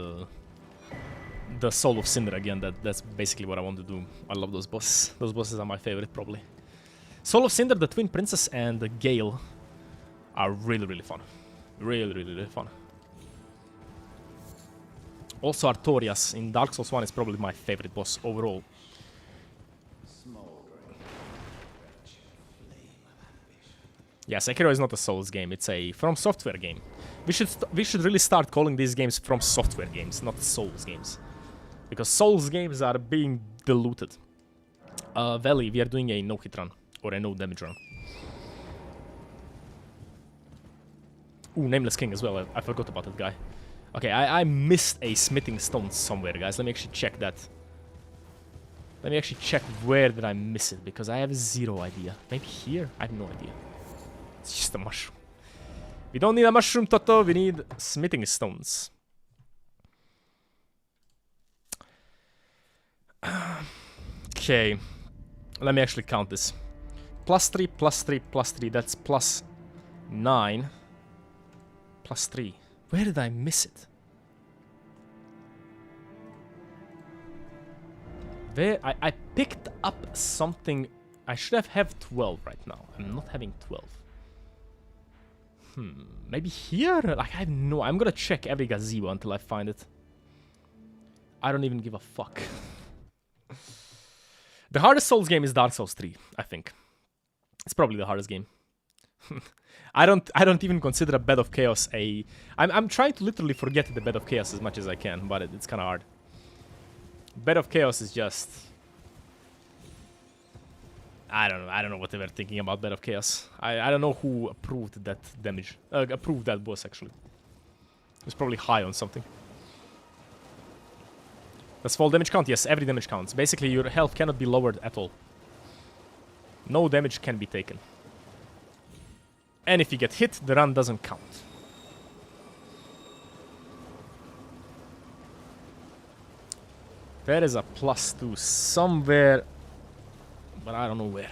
the Soul of Cinder again. That's basically what I want to do. I love those bosses. Those bosses are my favorite, probably. Soul of Cinder, the Twin Princess, and the Gale are really, really fun. Really fun. Also, Artorias in Dark Souls 1 is probably my favorite boss overall. Yeah, Sekiro is not a Souls game, it's a From Software game. We should really start calling these games From Software games, not Souls games. Because Souls games are being diluted. Valley, we are doing a no-hit run, or a no-damage run. Ooh, Nameless King as well, I forgot about that guy. Okay, I missed a smithing stone somewhere, guys. Let me actually check that. Let me actually check where did I miss it, because I have zero idea. Maybe here? I have no idea. It's just a mushroom. We don't need a mushroom, Toto. We need smithing stones. Okay. Let me actually count this. +3, +3, +3. That's +9. +3. Where did I miss it? Where I picked up something. I should have 12 right now. I'm not having 12. Maybe here? Like, I have no... I'm gonna check every gazebo until I find it. I don't even give a fuck. The hardest Souls game is Dark Souls 3, I think. It's probably the hardest game. I don't even consider a Bed of Chaos a... I'm trying to literally forget the Bed of Chaos as much as I can, but it's kind of hard. Bed of Chaos is just... I don't know what they were thinking about Bed of Chaos. I don't know who approved that damage. Approved that boss, actually. It was probably high on something. Does fall damage count? Yes, every damage counts. Basically, your health cannot be lowered at all. No damage can be taken. And if you get hit, the run doesn't count. There is a +2 somewhere, but I don't know where.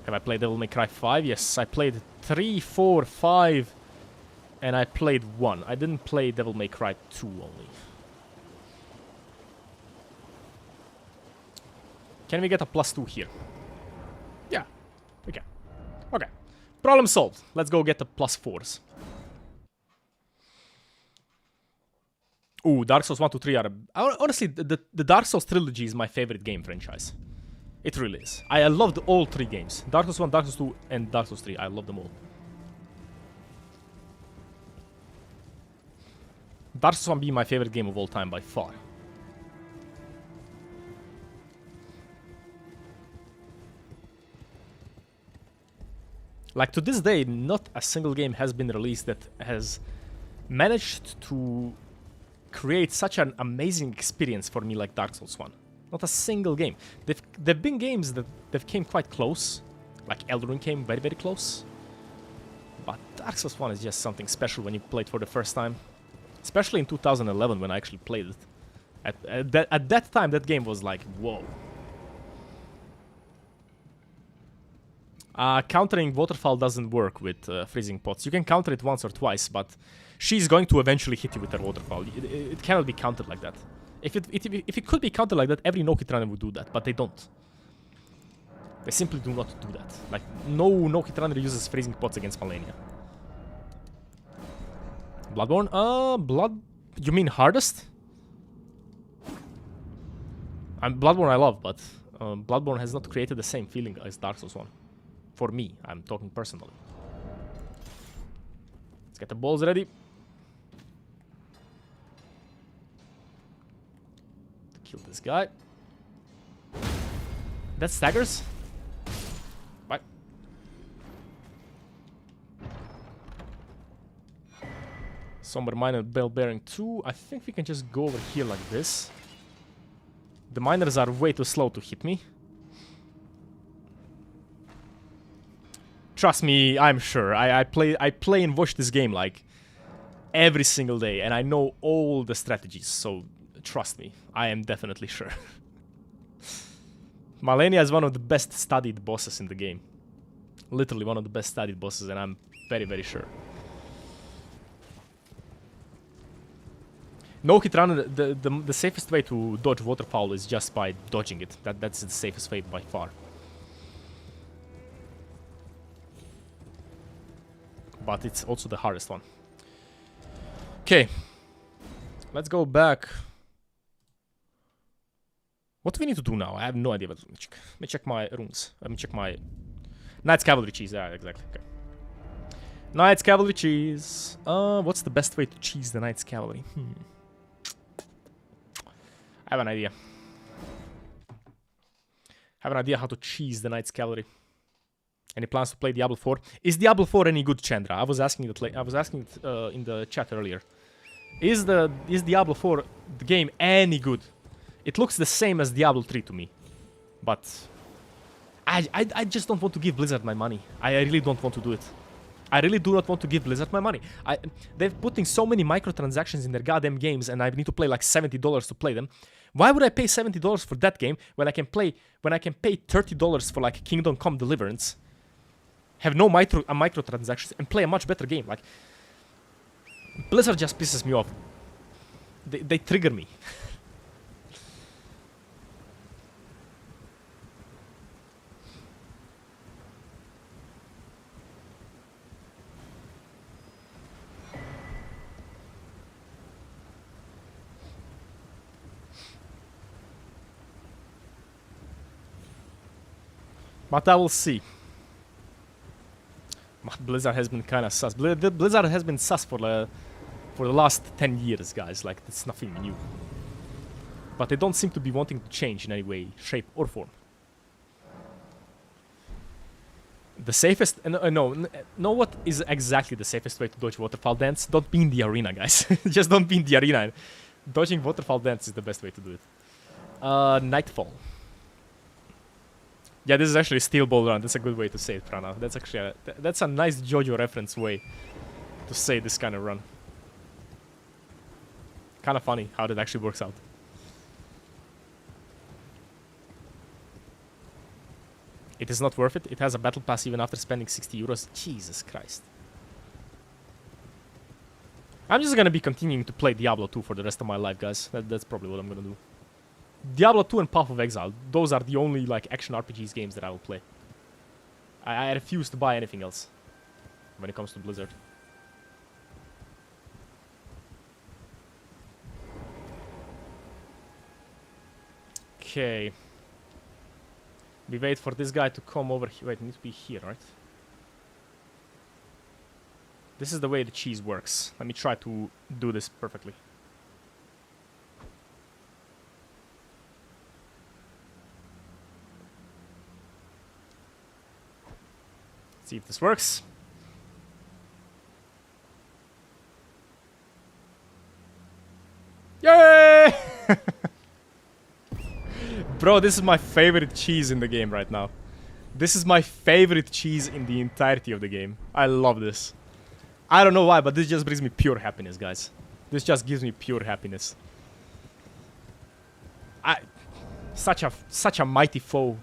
Have I played Devil May Cry 5? Yes, I played 3, 4, 5, and I played 1. I didn't play Devil May Cry 2 only. Can we get a +2 here? Yeah, we can. Okay, problem solved. Let's go get the +4s. Ooh, Dark Souls 1, 2, 3 are... Honestly, the Dark Souls trilogy is my favorite game franchise. It really is. I loved all 3 games. Dark Souls 1, Dark Souls 2, and Dark Souls 3. I love them all. Dark Souls 1 being my favorite game of all time by far. Like, to this day, not a single game has been released that has managed to create such an amazing experience for me like Dark Souls 1. Not a single game. There've been games that came quite close. Like Elden came very, very close. But Dark Souls 1 is just something special when you play it for the first time. Especially in 2011 when I actually played it. At that time, that game was like, whoa. Countering Waterfall doesn't work with freezing pots. You can counter it once or twice, but she's going to eventually hit you with her Waterfall. It cannot be countered like that. If it could be countered like that, every no-hit runner would do that, but they don't. They simply do not do that. Like, no no-hit runner uses freezing pots against Malenia. Bloodborne? You mean hardest? Bloodborne I love, but Bloodborne has not created the same feeling as Dark Souls 1. For me, I'm talking personally. Let's get the balls ready. Kill this guy. That staggers. Bye. Somber Miner, Bell Bearing 2. I think we can just go over here like this. The miners are way too slow to hit me. Trust me, I'm sure. I play and watch this game like every single day, and I know all the strategies, so trust me, I am definitely sure. Malenia is one of the best studied bosses in the game. Literally one of the best studied bosses, and I'm very, very sure. No hit runner, the safest way to dodge Waterfall is just by dodging it. That's the safest way by far. But it's also the hardest one. Okay. Let's go back. What do we need to do now? I have no idea. Let me check my runes. Let me check my... Knight's Cavalry cheese. Yeah, exactly. Okay. Knight's Cavalry cheese. What's the best way to cheese the Knight's Cavalry? I have an idea. Have an idea how to cheese the Knight's Cavalry. Any plans to play Diablo 4? Is Diablo 4 any good, Chandra? I was asking it in the chat earlier. Is Diablo 4 the game any good? It looks the same as Diablo 3 to me. But I just don't want to give Blizzard my money. I really don't want to do it. I really do not want to give Blizzard my money. They're putting so many microtransactions in their goddamn games, and I need to pay like $70 to play them. Why would I pay $70 for that game when I can pay $30 for like Kingdom Come Deliverance, have no microtransactions, and play a much better game? Like, Blizzard just pisses me off. They trigger me. But I will see. Blizzard has been kind of sus. Blizzard has been sus for the last 10 years, guys. Like, it's nothing new. But they don't seem to be wanting to change in any way, shape, or form. The safest... no, what is exactly the safest way to dodge Waterfall Dance? Don't be in the arena, guys. Just don't be in the arena. Dodging Waterfall Dance is the best way to do it. Nightfall. Yeah, this is actually a steel ball run. That's a good way to say it, Prana. That's actually that's a nice JoJo reference way to say this kind of run. Kind of funny how that actually works out. It is not worth it. It has a battle pass even after spending 60 euros. Jesus Christ. I'm just gonna be continuing to play Diablo 2 for the rest of my life, guys. That's probably what I'm gonna do. Diablo 2 and Path of Exile. Those are the only like action RPGs games that I will play. I refuse to buy anything else when it comes to Blizzard. Okay. We wait for this guy to come over here. Wait, it needs to be here, right? This is the way the cheese works. Let me try to do this perfectly. See if this works. Yay! Bro, this is my favorite cheese in the game right now. This is my favorite cheese in the entirety of the game. I love this. I don't know why, but this just brings me pure happiness, guys. This just gives me pure happiness. Such a mighty foe.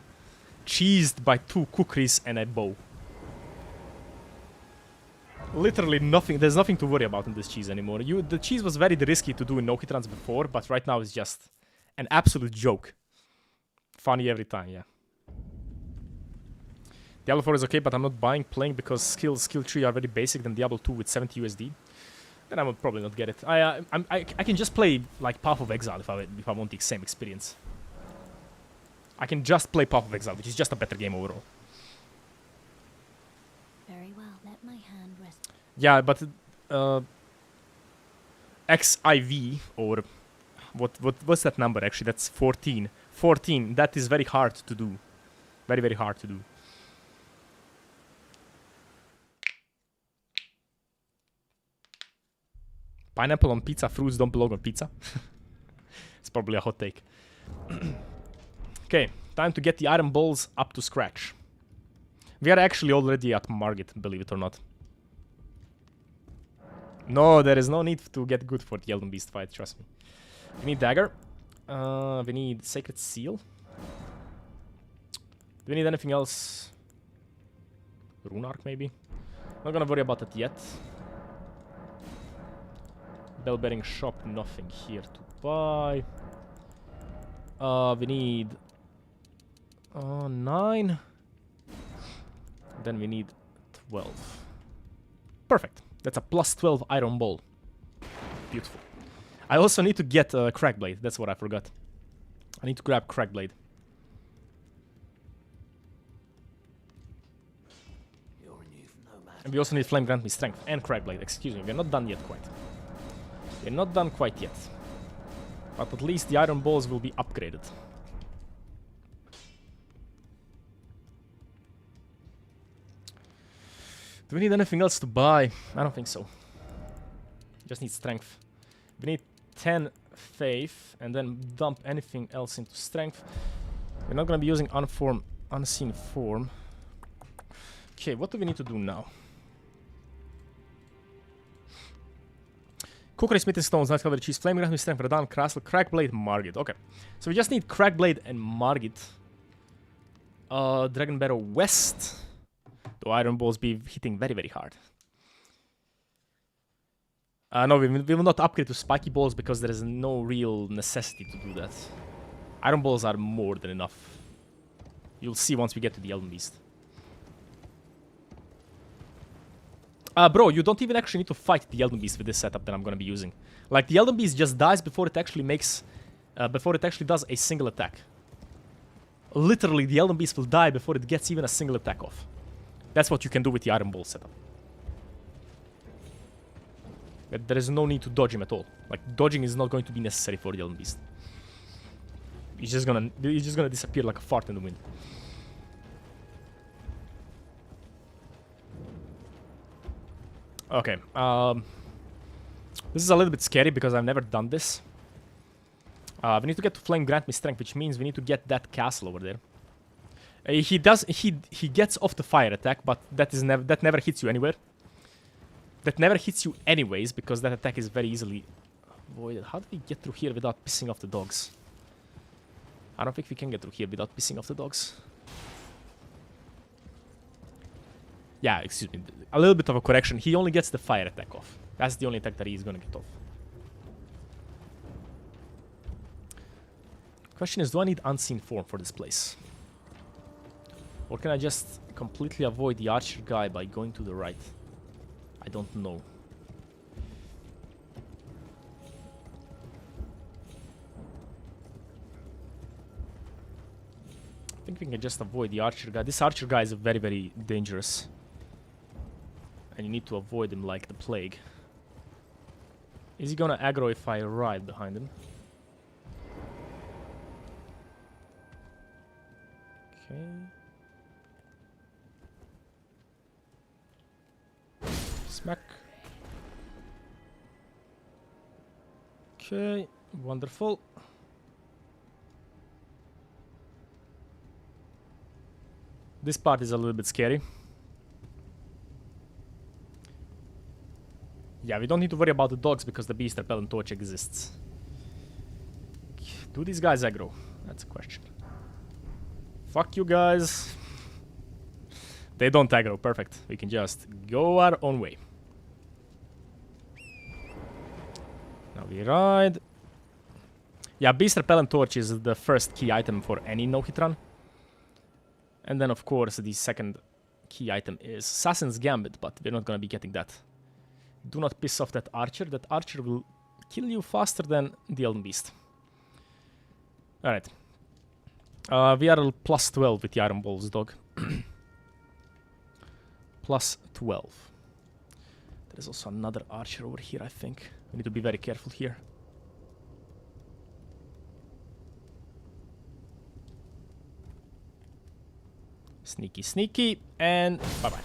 Cheesed by 2 kukris and a bow. Literally nothing. There's nothing to worry about in this cheese anymore. The cheese was very risky to do in Nokitrans before, but right now it's just an absolute joke. Funny every time, yeah. Diablo 4 is okay, but I'm not playing because skill tree are very basic than Diablo 2 with 70 USD. Then I would probably not get it. I can just play like Path of Exile if I want the same experience. I can just play Path of Exile, which is just a better game overall. Very well. Let my hand rest. Yeah, but XIV or what's that number actually? That's 14. 14. That is very hard to do. Very, very hard to do. Pineapple on pizza, fruits don't belong on pizza. It's probably a hot take. Okay, time to get the iron balls up to scratch. We are actually already at Margit, believe it or not. No, there is no need to get good for the Elden Beast fight, trust me. We need dagger. We need sacred seal. Do we need anything else? Rune arc, maybe? Not gonna worry about it yet. Bell bearing shop, nothing here to buy. We need 9. Then we need 12. Perfect. That's a plus 12 iron ball. Beautiful. I also need to get a Crackblade. That's what I forgot. I need to grab Crackblade. And we also need Flame Grant Me Strength and Crackblade. Excuse me, we're not done yet quite. We're not done quite yet. But at least the iron balls will be upgraded. Do we need anything else to buy? I don't think so. Just need strength. We need 10 faith and then dump anything else into strength. We're not gonna be using unseen form. Okay, what do we need to do now? Cookery, smithing stones, night covered cheese, flaming with strength, Radan, Crastle, Crackblade, Margit. Okay. So we just need Crackblade and Margit. Dragon Barrow West. Though Iron Balls be hitting very, very hard. No, we will not upgrade to Spiky Balls because there is no real necessity to do that. Iron Balls are more than enough. You'll see once we get to the Elden Beast. Bro, you don't even actually need to fight the Elden Beast with this setup that I'm gonna be using. Like, the Elden Beast just dies before it actually makes... before it actually does a single attack. Literally, the Elden Beast will die before it gets even a single attack off. That's what you can do with the Iron Ball setup. But there is no need to dodge him at all. Like, dodging is not going to be necessary for the Elden Beast. He's just gonna disappear like a fart in the wind. Okay, this is a little bit scary because I've never done this. We need to get to Flame Grant Me Strength, which means we need to get that castle over there. He gets off the fire attack, but that never hits you anywhere. That never hits you anyways, because that attack is very easily avoided. How do we get through here without pissing off the dogs? I don't think we can get through here without pissing off the dogs. Yeah, excuse me. A little bit of a correction. He only gets the fire attack off. That's the only attack that he's gonna get off. Question is, do I need unseen form for this place? Or can I just completely avoid the archer guy by going to the right? I don't know. I think we can just avoid the archer guy. This archer guy is very, very dangerous. And you need to avoid him like the plague. Is he gonna aggro if I ride behind him? Okay. Smack. Okay, wonderful. This part is a little bit scary. Yeah, we don't need to worry about the dogs because the beast repellent torch exists. Do these guys aggro? That's a question. Fuck you guys. They don't aggro, perfect. We can just go our own way. Now we ride. Yeah, beast repellent torch is the first key item for any no-hit run. And then of course the second key item is Assassin's Gambit, but we're not gonna be getting that. Do not piss off that archer. That archer will kill you faster than the Elden Beast. Alright. We are plus 12 with the Iron Balls, dog. Plus 12. There's also another archer over here, I think. We need to be very careful here. Sneaky, sneaky, and bye-bye.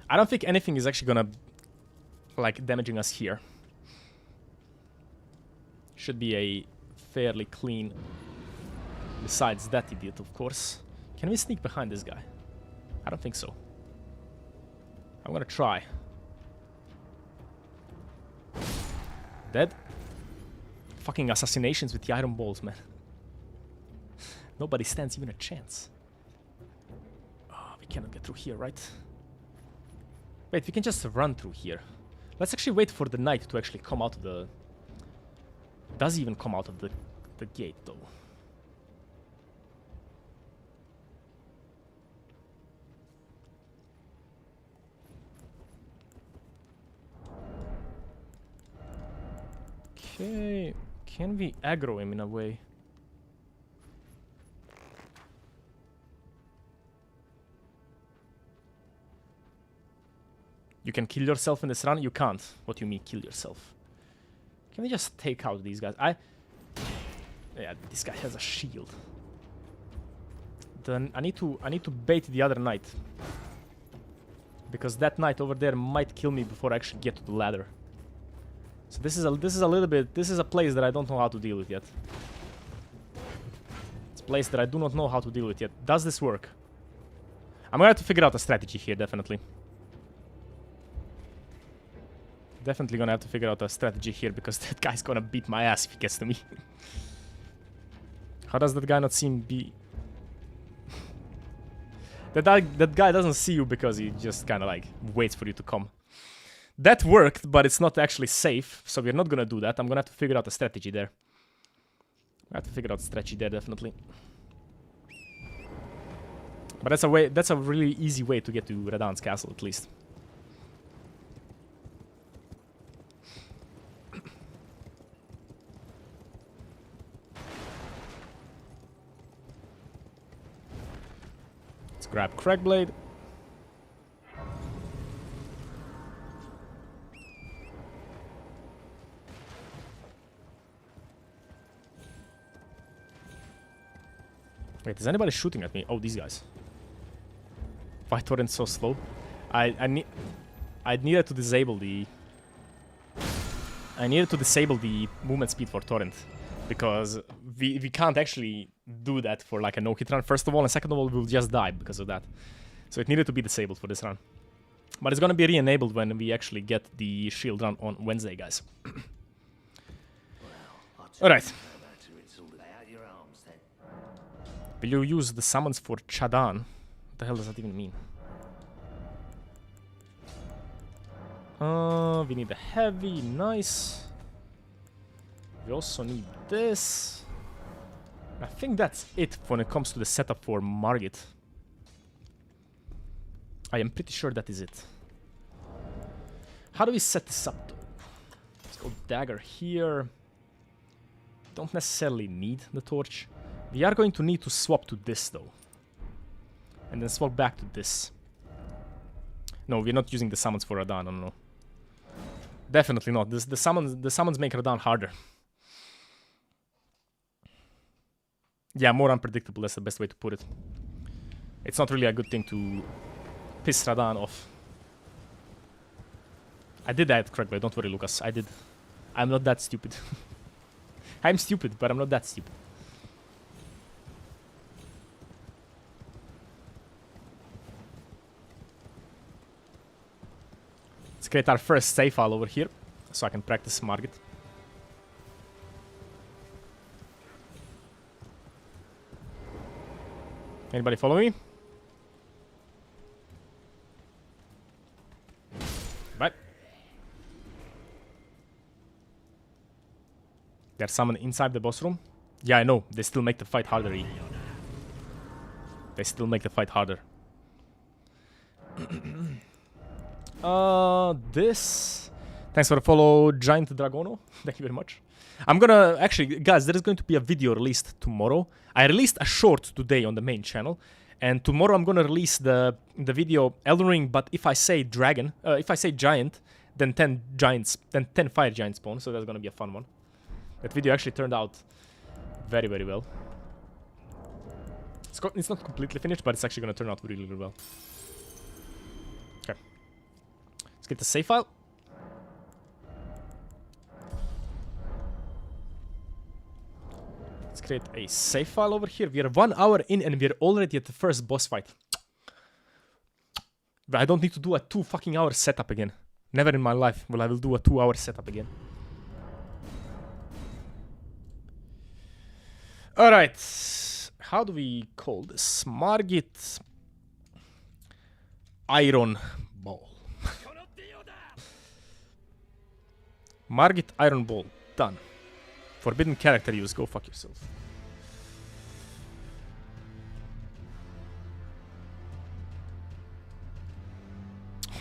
I don't think anything is actually gonna, like, damaging us here. Should be a fairly clean... Besides that idiot, of course. Can we sneak behind this guy? I don't think so. I'm gonna try. Dead? Fucking assassinations with the Iron Balls, man. Nobody stands even a chance. Oh, we cannot get through here, right? Wait, we can just run through here. Let's actually wait for the knight to actually come out of the... Does he even come out of the gate, though? Okay, can we aggro him in a way? You can kill yourself in this run? You can't. What do you mean, kill yourself? Can we just take out these guys? Yeah, this guy has a shield. Then I need to bait the other knight. Because that knight over there might kill me before I actually get to the ladder. So this is a little bit. This is a place that I don't know how to deal with yet. It's a place that I do not know how to deal with yet. Does this work? I'm gonna have to figure out a strategy here, definitely. Definitely gonna have to figure out a strategy here because that guy's gonna beat my ass if he gets to me. How does that guy not seem be? That guy doesn't see you because he just kind of like waits for you to come. That worked, but it's not actually safe, so we're not gonna do that. I'm gonna have to figure out a strategy there. I have to figure out a strategy there, definitely. But that's a way. That's a really easy way to get to Radan's castle, at least. Let's grab Crackblade. Wait, is anybody shooting at me? Oh, these guys. Why torrent's so slow? I needed to disable the. I needed to disable the movement speed for torrent because we can't actually do that for like a no hit run. First of all, and second of all, we'll just die because of that. So it needed to be disabled for this run. But it's gonna be re-enabled when we actually get the shield run on Wednesday, guys. All right. Will you use the summons for Chadan? What the hell does that even mean? We need a heavy, nice. We also need this. I think that's it when it comes to the setup for Margit. I am pretty sure that is it. How do we set this up though? Let's go dagger here. Don't necessarily need the torch. We are going to need to swap to this though. And then swap back to this. No, we're not using the summons for Radan, no. Definitely not. The summons make Radan harder. Yeah, more unpredictable, that's the best way to put it. It's not really a good thing to piss Radan off. I did that correctly, don't worry Lucas, I did. I'm not that stupid. I'm stupid, but I'm not that stupid. Let's create our first save file over here, so I can practice Margit. Anybody follow me? Right. They're summoned inside the boss room. Yeah, I know. They still make the fight harder. They still make the fight harder. This. Thanks for the follow, Giant Dragono. Thank you very much. I'm gonna actually, guys, there is going to be a video released tomorrow. I released a short today on the main channel, and tomorrow I'm gonna release the video Elden Ring. But if I say dragon, if I say giant, then 10 giants, then 10 fire giants spawn. So that's gonna be a fun one. That video actually turned out very, very well. It's not completely finished, but it's actually gonna turn out really, really well. Okay. Let's get the save file. Let's create a save file over here. We are 1 hour in and we're already at the first boss fight. But I don't need to do a 2 fucking hour setup again. Never in my life will I do a 2 hour setup again. Alright. How do we call this? Margit Iron Ball. Margit Iron Ball. Done. Forbidden character use. Go fuck yourself.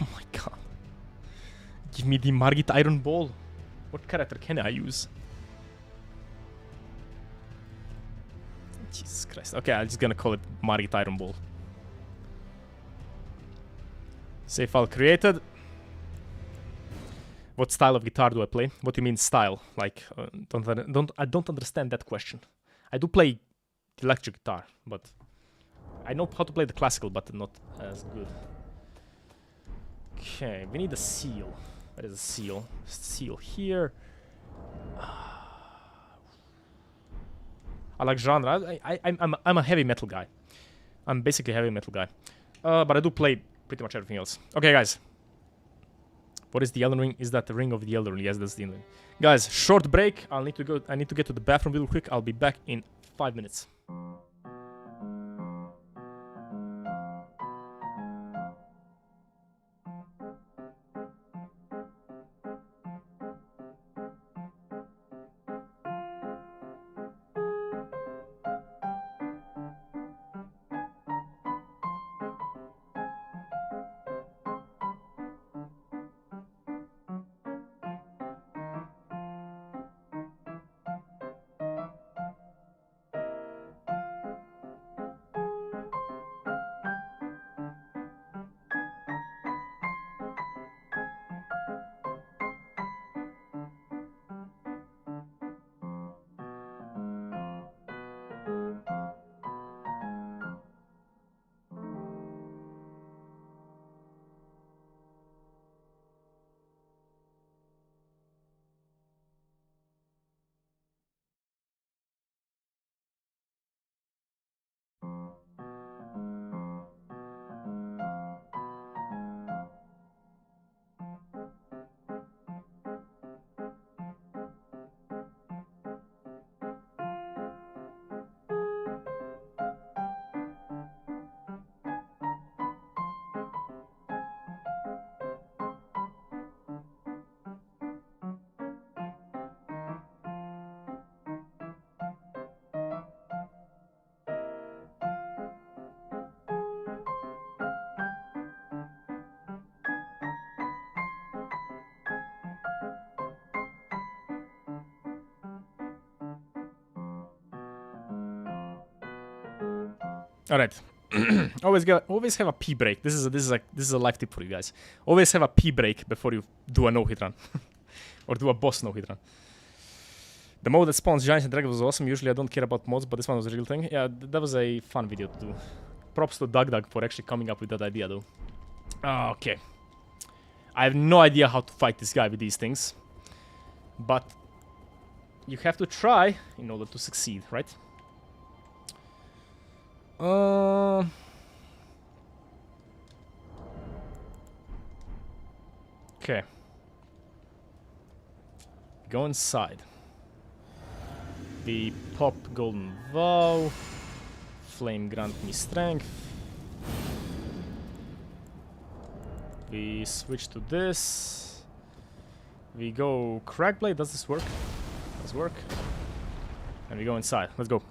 Oh my god. Give me the Margit Iron Ball. What character can I use? Jesus Christ. Okay, I'm just gonna call it Margit Iron Ball. Save file created. What style of guitar do I play? What do you mean style? Like, I don't understand that question. I do play electric guitar, but I know how to play the classical, but not as good. Okay, we need a seal. Where is the seal? Seal here. I like genre. I'm a heavy metal guy. I'm basically a heavy metal guy. But I do play pretty much everything else. Okay, guys. What is the Elden Ring? Is that the Ring of the Elden Ring? Yes, that's the Elden Ring. Guys, short break. I need to get to the bathroom real quick. I'll be back in 5 minutes. All right. always have a pee break. This is a life tip for you guys. Always have a pee break before you do a no-hit run. Or do a boss no-hit run. The mode that spawns giants and dragons was awesome. Usually I don't care about mods, but this one was a real thing. Yeah, that was a fun video to do. Props to Doug for actually coming up with that idea though. Okay. I have no idea how to fight this guy with these things. But you have to try in order to succeed, right? Okay. Go inside. We pop golden vow. Flame grant me strength. We switch to this. We go crackblade. Does this work? Does work. And we go inside. Let's go.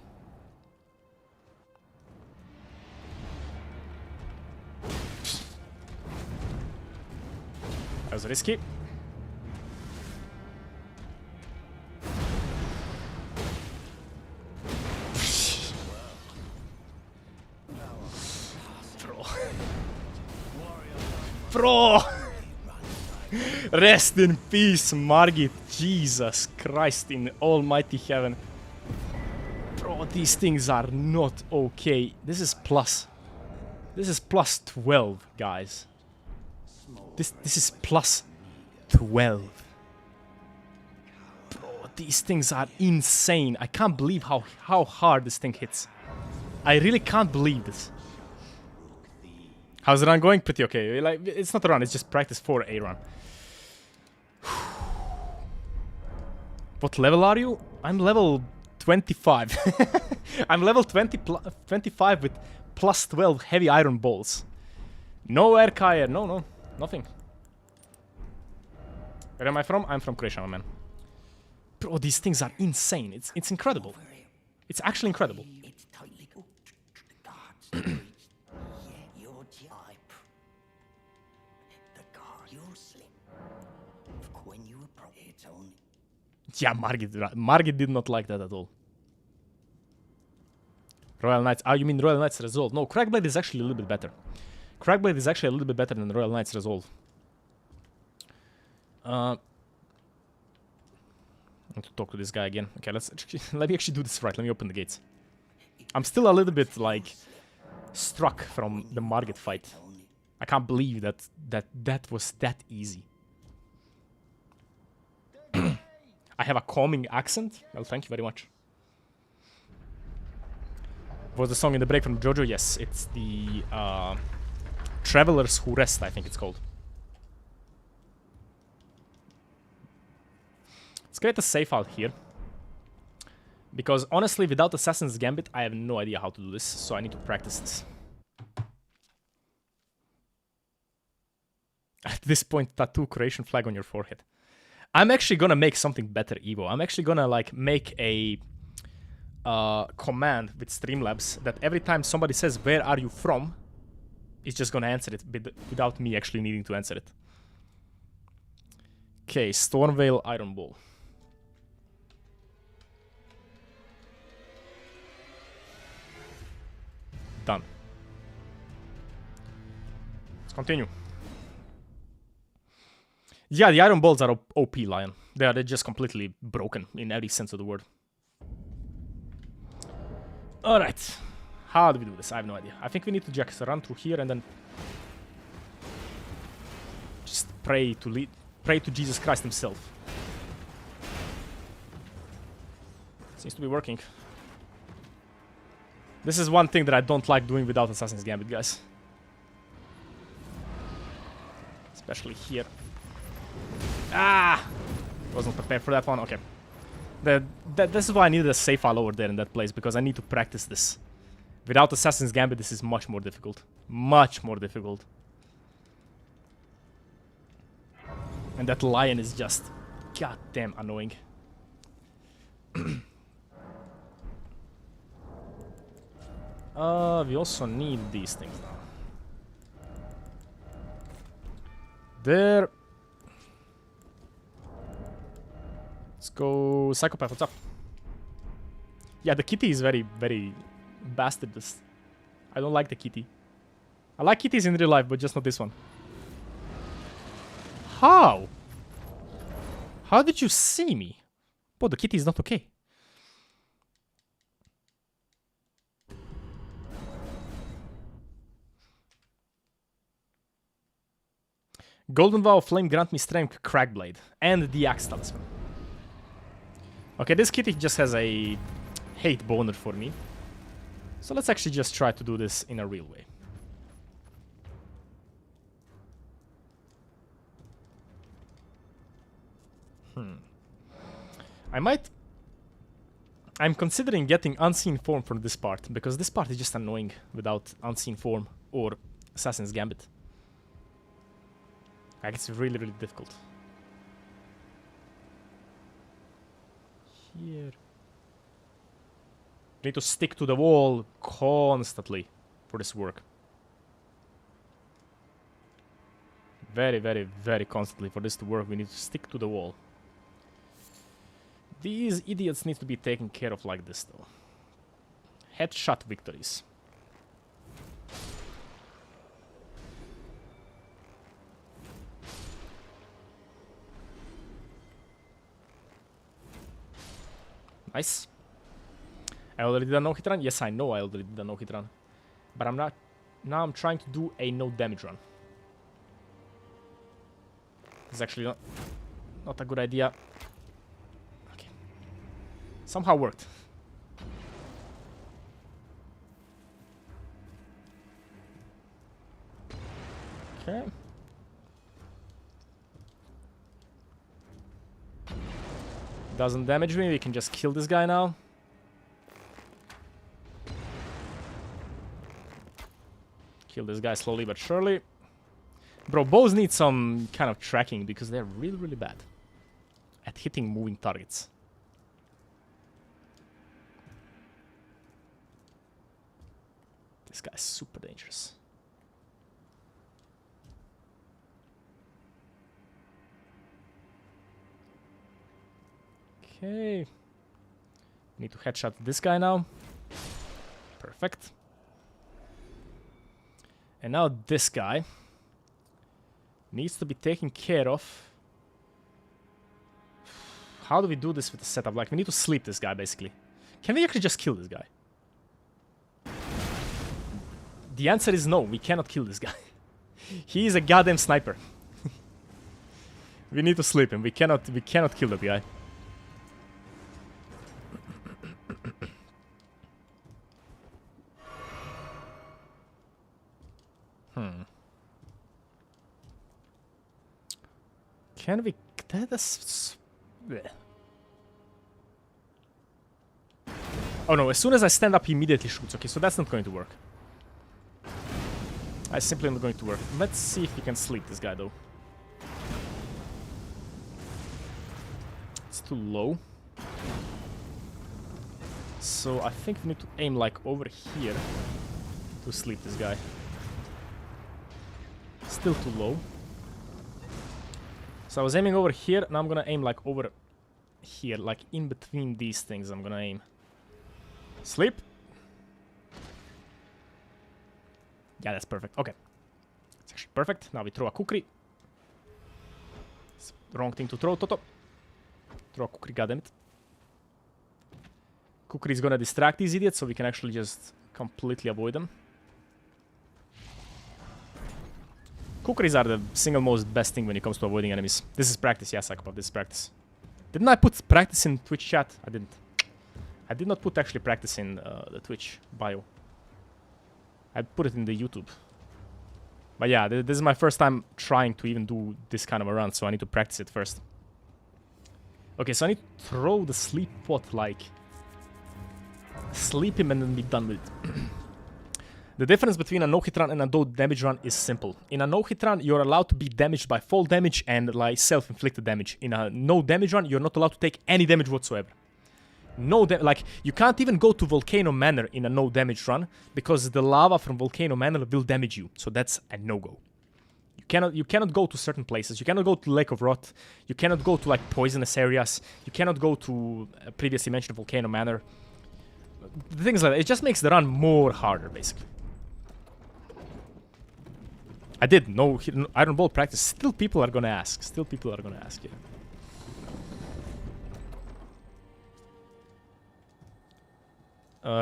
That was risky. Bro! Rest in peace, Margit. Jesus Christ in almighty heaven. Bro, these things are not okay. This is plus. This is plus 12, guys. This is plus 12. Bro, these things are insane. I can't believe how hard this thing hits. I really can't believe this. How's the run going? Pretty okay. Like, it's not a run, it's just practice for a run. What level are you? I'm level 25. I'm level 25 with plus 12 heavy iron balls. No air carrier, no, nothing. Where am I from? I'm from Croatia, my man. Bro, these things are insane. It's incredible. It's actually incredible. Yeah, Margit did not like that at all. Royal Knights. Oh, you mean Royal Knights Resolve? No, Crackblade is actually a little bit better. Crackblade is actually a little bit better than Royal Knights Resolve. I want to talk to this guy again. Okay, let me actually do this right. Let me open the gates. I'm still a little bit, like, struck from the Margit fight. I can't believe that was that easy. I have a calming accent? Well, thank you very much. Was the song in the break from JoJo? Yes, it's the Travelers Who Rest, I think it's called. Let's create a save file here. Because honestly, without Assassin's Gambit, I have no idea how to do this, so I need to practice this. At this point, tattoo Croatian flag on your forehead. I'm actually gonna make something better, Evo. I'm actually gonna like make a command with Streamlabs that every time somebody says, "Where are you from?" it's just gonna answer it without me actually needing to answer it. Okay, Stormvale Iron Ball. Done. Let's continue. Yeah, the Iron Balls are OP, Lion. They're just completely broken in every sense of the word. Alright. How do we do this? I have no idea. I think we need to just run through here and then just pray to Jesus Christ himself. Seems to be working. This is one thing that I don't like doing without Assassin's Gambit, guys. Especially here. Ah! Wasn't prepared for that one. Okay. This is why I needed a save file over there in that place, because I need to practice this. Without Assassin's Gambit, this is much more difficult. Much more difficult. And that lion is just goddamn annoying. We also need these things now. There. Let's go Psychopath, what's up? Yeah, the kitty is very, very bastardous. I don't like the kitty. I like kitties in real life, but just not this one. How? How did you see me? Oh, the kitty is not okay. Golden Vow of Flame grant me strength, Crackblade, and the Axe Talisman. Okay, this kitty just has a hate boner for me. So let's actually just try to do this in a real way. I'm considering getting Unseen Form for this part, because this part is just annoying without Unseen Form or Assassin's Gambit. Like, it's really, really difficult. Here. We need to stick to the wall constantly for this work. Very, very, very constantly for this to work, we need to stick to the wall. These idiots need to be taken care of like this, though. Headshot victories. Nice. I already did a no-hit run? Yes, I know I already did a no-hit run. But I'm not... Now I'm trying to do a no-damage run. It's actually not a good idea. Okay. Somehow worked. Okay. Doesn't damage me, we can just kill this guy now. Kill this guy slowly but surely. Bro, bows need some kind of tracking because they're really, really bad at hitting moving targets. This guy's super dangerous. Okay. Need to headshot this guy now. Perfect. And now this guy needs to be taken care of. How do we do this with the setup? Like, we need to sleep this guy, basically. Can we actually just kill this guy? The answer is no, we cannot kill this guy. He is a goddamn sniper. We need to sleep him. We cannot kill that guy. Can we... That's... Bleh. Oh no, as soon as I stand up, he immediately shoots. Okay, so that's not going to work. I simply not going to work. Let's see if we can sleep this guy, though. It's too low. So I think we need to aim, like, over here to sleep this guy. Still too low. So I was aiming over here, now I'm gonna aim, like, over here. Like, in between these things I'm gonna aim. Sleep. Yeah, that's perfect. Okay. It's actually perfect. Now we throw a kukri. It's the wrong thing to throw, Toto. Throw a kukri, goddammit. Kukri is gonna distract these idiots, so we can actually just completely avoid them. Kukris are the single most best thing when it comes to avoiding enemies. This is practice, yeah, Psychopath, this is practice. Didn't I put practice in Twitch chat? I didn't. I did not put actually practice in the Twitch bio. I put it in the YouTube. But yeah, this is my first time trying to even do this kind of a run, so I need to practice it first. Okay, so I need to throw the sleep pot, like... Sleep him and then be done with it. The difference between a no-hit run and a no damage run is simple. In a no-hit run, you're allowed to be damaged by fall damage and like self-inflicted damage. In a no damage run, you're not allowed to take any damage whatsoever. Like, you can't even go to Volcano Manor in a no damage run because the lava from Volcano Manor will damage you. So that's a no-go. You cannot go to certain places. You cannot go to Lake of Rot. You cannot go to like poisonous areas. You cannot go to previously mentioned Volcano Manor. Things like that. It just makes the run more harder, basically. I did no Iron Ball practice. Still people are gonna ask. Still people are gonna ask, yeah.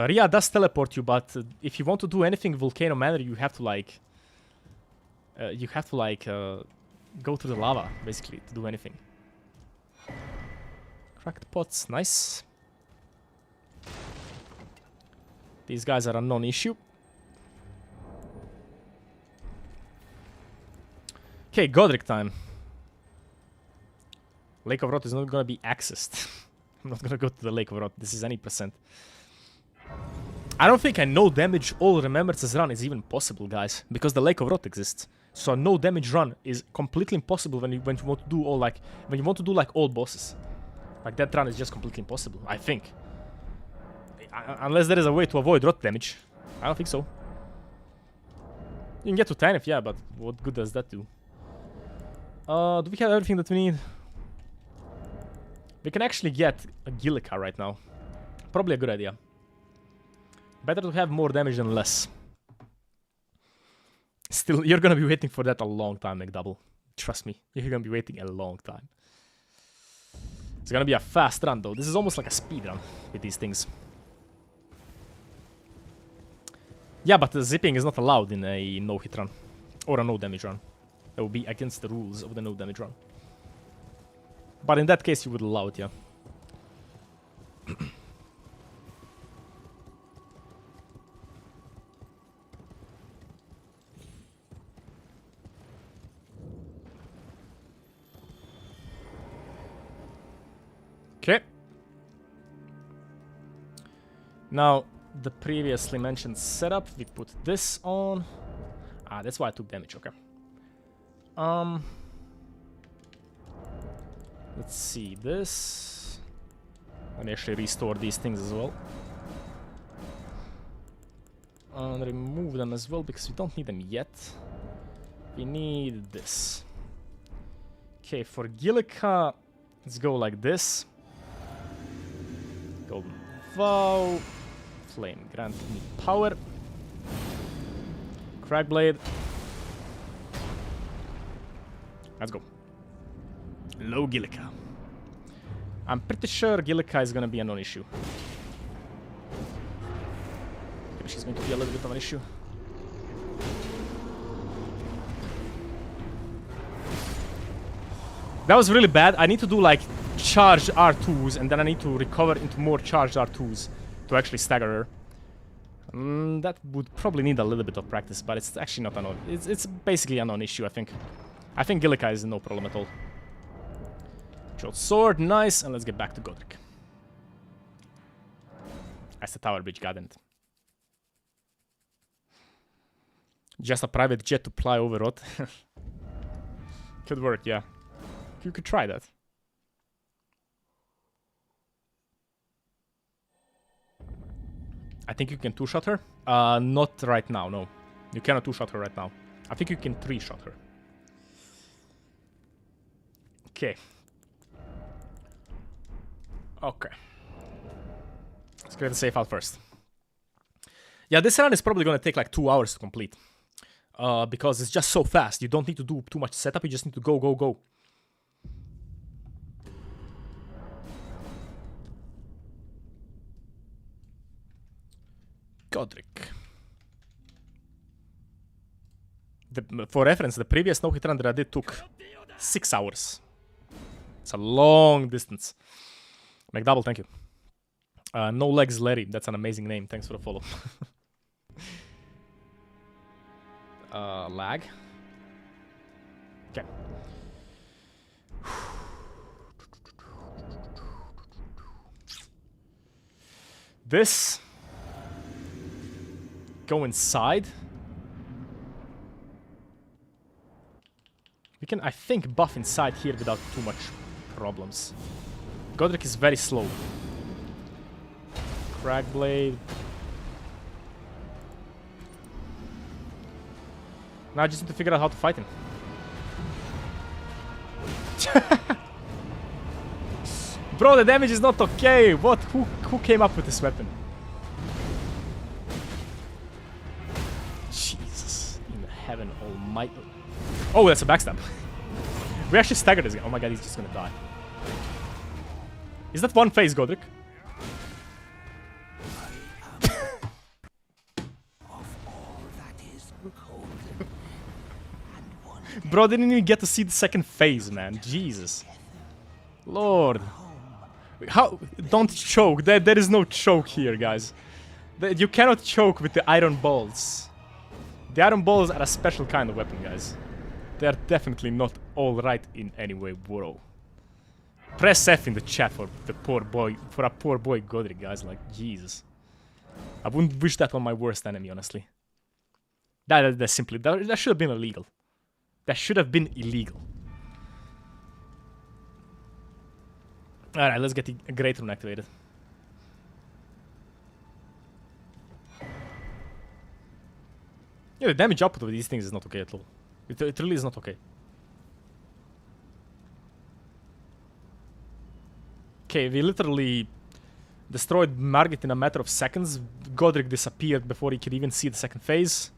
Ria does teleport you, but if you want to do anything Volcano Manor, you have to like... go to the lava, basically, to do anything. Cracked pots, nice. These guys are a non-issue. Okay, Godric time. Lake of Rot is not gonna be accessed. I'm not gonna go to the Lake of Rot. This is any %. I don't think a no damage all remembrances run is even possible, guys, because the Lake of Rot exists. So a no damage run is completely impossible when you want to do all bosses. Like that run is just completely impossible, I think. Unless there is a way to avoid rot damage. I don't think so. You can get to 10 if yeah, but what good does that do? Do we have everything that we need? We can actually get a Gillica right now. Probably a good idea. Better to have more damage than less. Still, you're gonna be waiting for that a long time, McDouble. Trust me, you're gonna be waiting a long time. It's gonna be a fast run though. This is almost like a speed run with these things. Yeah, but the zipping is not allowed in a no-hit run. Or a no-damage run. That would be against the rules of the no-damage run. But in that case, you would allow it, yeah. Okay. Now, the previously mentioned setup, we put this on. Ah, that's why I took damage, okay. Let's see, this... Let me actually restore these things as well. And remove them as well, because we don't need them yet. We need this. Okay, for Gillica, let's go like this. Golden Vow. Flame, grant me power. Crackblade. Let's go. Low Gillica. I'm pretty sure Gillica is gonna be a non-issue. Maybe she's going to be a little bit of an issue. That was really bad. I need to do like charged R2s and then I need to recover into more charged R2s to actually stagger her. That would probably need a little bit of practice, but it's actually not a non. It's basically a non-issue, I think. I think Gillikai is no problem at all. Short sword, nice, and let's get back to Godric. That's the tower bridge, goddammit. Just a private jet to fly over Roth. Could work, yeah. You could try that. I think you can two-shot her. Not right now, no. You cannot two-shot her right now. I think you can three-shot her. Okay. Okay. Let's get the safe out first. Yeah, this run is probably gonna take like 2 hours to complete. Because it's just so fast. You don't need to do too much setup, you just need to go, go, go. Godric. For reference, the previous no-hit run that I did took 6 hours. It's a long distance. McDouble, thank you. No Legs Larry, that's an amazing name. Thanks for the follow. Lag. Okay. This. Go inside. We can, I think, buff inside here without too much problems. Godric is very slow. Crackblade. Now I just need to figure out how to fight him. Bro, the damage is not okay. What? Who came up with this weapon? Jesus in heaven almighty. Oh, that's a backstab. We actually staggered this guy. Oh my god, he's just gonna die. Is that one phase, Godric? Bro, didn't even get to see the second phase, man. Jesus. Lord. How? Don't choke. There is no choke here, guys. You cannot choke with the iron balls. The iron balls are a special kind of weapon, guys. They are definitely not alright in any way, bro. Press F in the chat for the poor boy, for a poor boy Godric, guys. Like, Jesus. I wouldn't wish that on my worst enemy, honestly. That simply, that should have been illegal. That should have been illegal. Alright, let's get the Great Rune activated. Yeah, the damage output of these things is not okay at all. It really is not okay. Okay, we literally destroyed Margit in a matter of seconds. Godric disappeared before he could even see the second phase.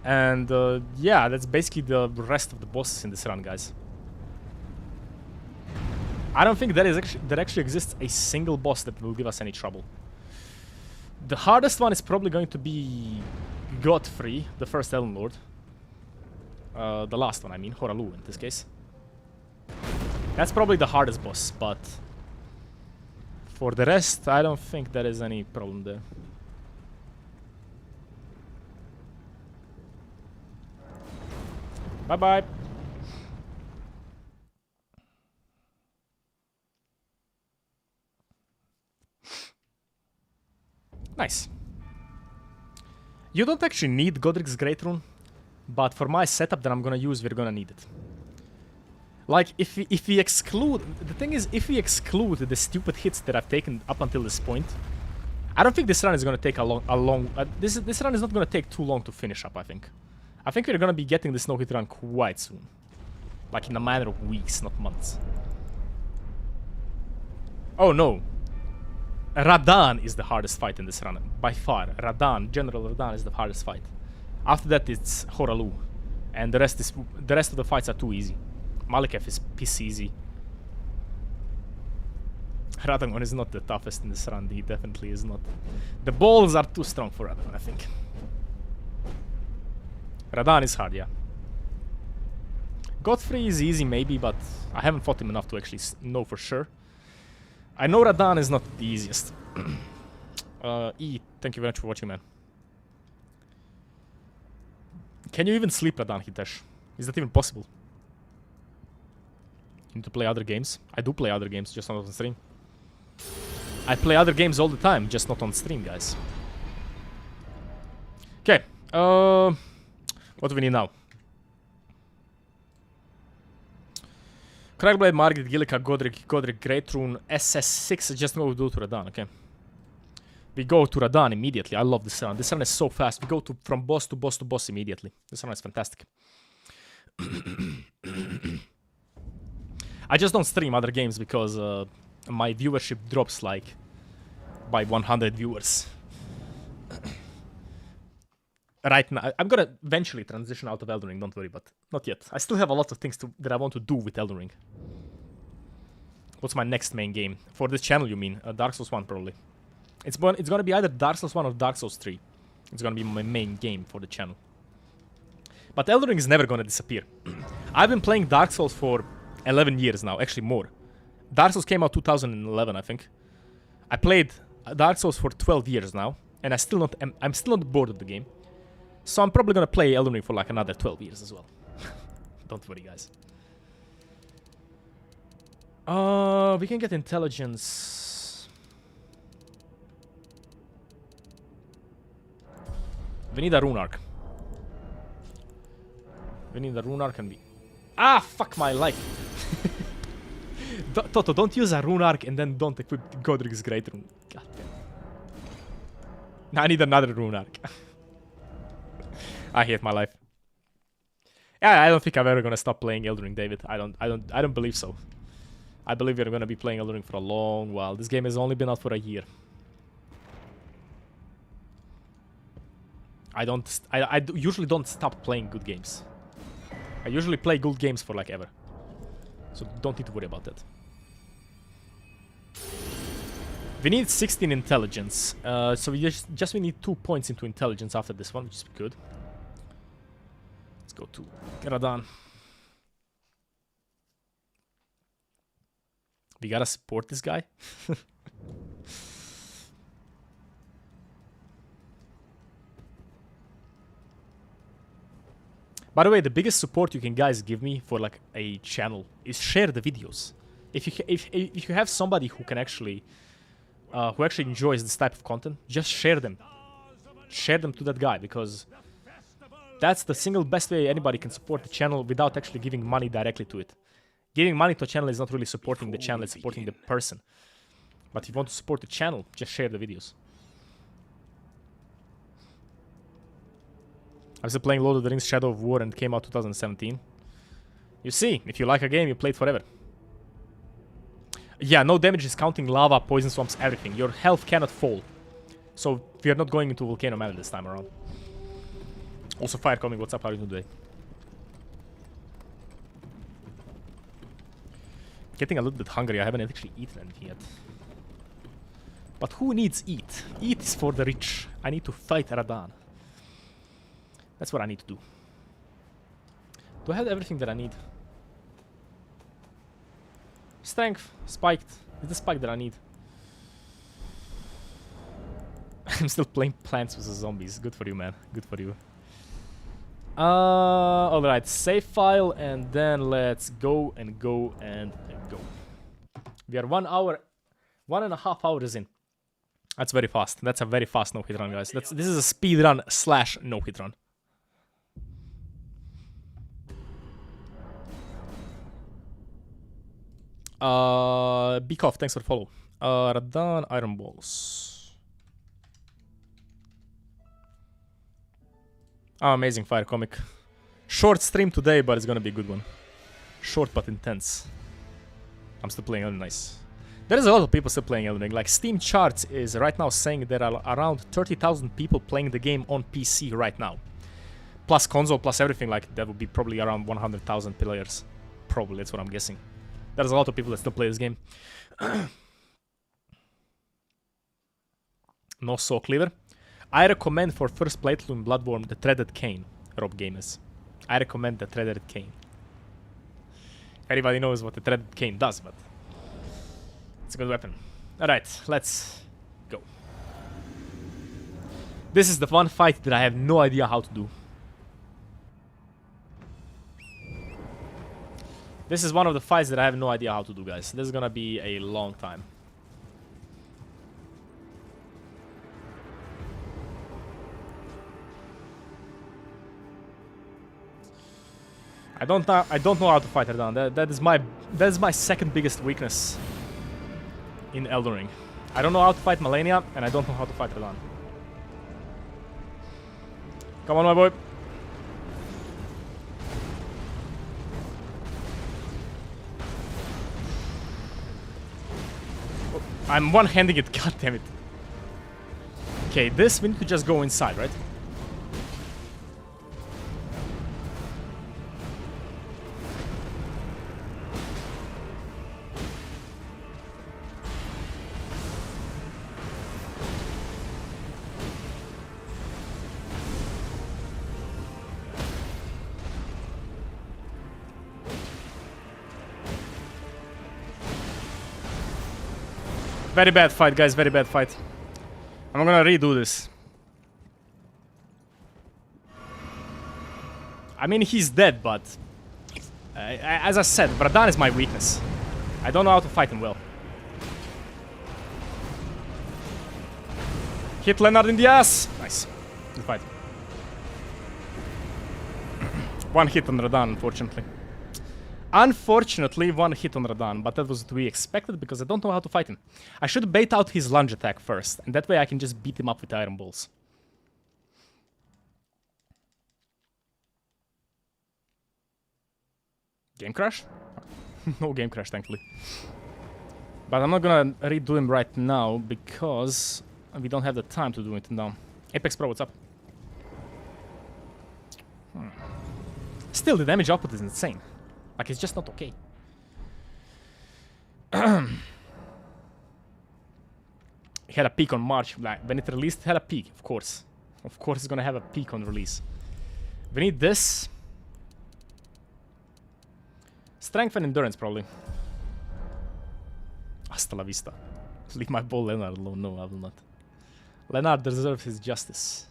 And yeah, that's basically the rest of the bosses in this run, guys. I don't think there actually exists a single boss that will give us any trouble. The hardest one is probably going to be Godfrey, the first Elden Lord. The last one, I mean, Horalu in this case. That's probably the hardest boss, but for the rest, I don't think there is any problem there. Bye-bye. Nice. You don't actually need Godric's Great Rune, but for my setup that I'm gonna use, we're gonna need it. Like, if we exclude... The thing is, if we exclude the stupid hits that I've taken up until this point, I don't think this run is gonna take this run is not gonna take too long to finish up, I think. I think we're gonna be getting this no-hit run quite soon. Like, in a matter of weeks, not months. Oh, no. Radahn is the hardest fight in this run, by far. Radahn, General Radahn is the hardest fight. After that, it's Horalu. And the rest of the fights are too easy. Malekith is piss easy. Radahn is not the toughest in this run, he definitely is not. The balls are too strong for Radahn, I think. Radahn is hard, yeah. Godfrey is easy maybe, but I haven't fought him enough to actually know for sure. I know Radahn is not the easiest. E, thank you very much for watching, man. Can you even sleep, Radan Hitesh? Is that even possible? You need to play other games. I do play other games, just not on stream. I play other games all the time, just not on stream, guys. Okay. What do we need now? Crackblade, Margit, Gillica, Godric, Greatrune, SS6. Just go to Radan, okay? We go to Radan immediately. I love this run. This run is so fast. We go from boss to boss to boss immediately. This run is fantastic. I just don't stream other games because my viewership drops like by 100 viewers. Right now, I'm gonna eventually transition out of Elden Ring, don't worry, but not yet. I still have a lot of things that I want to do with Elden Ring. What's my next main game? For this channel, you mean? Dark Souls 1, probably. It's gonna be either Dark Souls 1 or Dark Souls 3. It's gonna be my main game for the channel. But Elden Ring is never gonna disappear. I've been playing Dark Souls for 11 years now, actually more. Dark Souls came out 2011, I think. I played Dark Souls for 12 years now, and I'm still not bored of the game. So I'm probably gonna play Elden Ring for like another 12 years as well. Don't worry, guys. We can get intelligence. We need a rune arc. We need a rune arc and we... Ah, fuck my life. Toto, don't use a rune arc and then don't equip Godric's Great Rune. God damn. I need another rune arc. I hate my life. Yeah, I don't think I'm ever gonna stop playing Elden Ring, David. I don't believe so. I believe we're gonna be playing Elden Ring for a long while. This game has only been out for a year. I usually don't stop playing good games. I usually play good games for like ever. So don't need to worry about that. We need 16 intelligence. So we just need 2 points into intelligence after this one, which is good. Let's go to Radan. We gotta support this guy. By the way, the biggest support you can guys give me for like a channel is share the videos. If you have somebody who can actually who actually enjoys this type of content, just share them. Share them to that guy, because that's the single best way anybody can support the channel without actually giving money directly to it. Giving money to a channel is not really supporting the channel, it's supporting the person. But if you want to support the channel, just share the videos. I'm still playing Lord of the Rings Shadow of War and it came out 2017. You see, if you like a game, you play it forever. Yeah, no damage is counting lava, poison swamps, everything. Your health cannot fall. So we are not going into Volcano Manor this time around. Also, Fire coming, what's up, how are you doing today? Getting a little bit hungry, I haven't actually eaten anything yet. But who needs eat? Eat is for the rich. I need to fight Radan. That's what I need to do. Do I have everything that I need? Strength, spiked. It's the spike that I need. I'm still playing Plants vs Zombies. Good for you, man. Good for you. Alright, save file and then let's go and go and go. We are 1 hour, 1.5 hours in. That's very fast. That's a very fast no-hit run, guys. This is a speed run / no-hit run. Beakoff, thanks for the follow. Radan, Iron Balls. Oh, amazing Fire Comic. Short stream today, but it's gonna be a good one. Short but intense. I'm still playing Elden Ring. Nice. There is a lot of people still playing Elden Ring. Like Steam charts is right now saying there are around 30,000 people playing the game on PC right now. Plus console, plus everything, like that would be probably around 100,000 players. Probably, that's what I'm guessing. There's a lot of people that still play this game. No Saw Cleaver. I recommend for first playthrough in Bloodborne the Threaded Cane, Rob Gamers. I recommend the Threaded Cane. Everybody knows what the Threaded Cane does, but it's a good weapon. Alright, let's go. This is the one fight that I have no idea how to do. This is one of the fights that I have no idea how to do, guys. This is gonna be a long time. I don't know how to fight her down. That is my second biggest weakness in Elden Ring. I don't know how to fight Malenia, and I don't know how to fight her down. Come on, my boy. Oh, I'm one-handing it. God damn it. Okay, this we need to just go inside, right? Very bad fight, guys. Very bad fight. I'm gonna redo this. I mean, he's dead, but... as I said, Vradan is my weakness. I don't know how to fight him well. Hit Leonard in the ass! Nice. Good fight. One hit on Radan, unfortunately. Unfortunately, one hit on Radan, but that was to be expected because I don't know how to fight him. I should bait out his lunge attack first, and that way I can just beat him up with iron balls. Game crash? No game crash, thankfully. But I'm not gonna redo him right now because we don't have the time to do it now. Apex Pro, what's up? Still, the damage output is insane. Like, it's just not okay. It had a peak on March. Like, when it released, it had a peak, of course. Of course it's gonna have a peak on release. We need this. Strength and endurance, probably. Hasta la vista. Leave my ball Leonard alone. No, I will not. Leonard deserves his justice.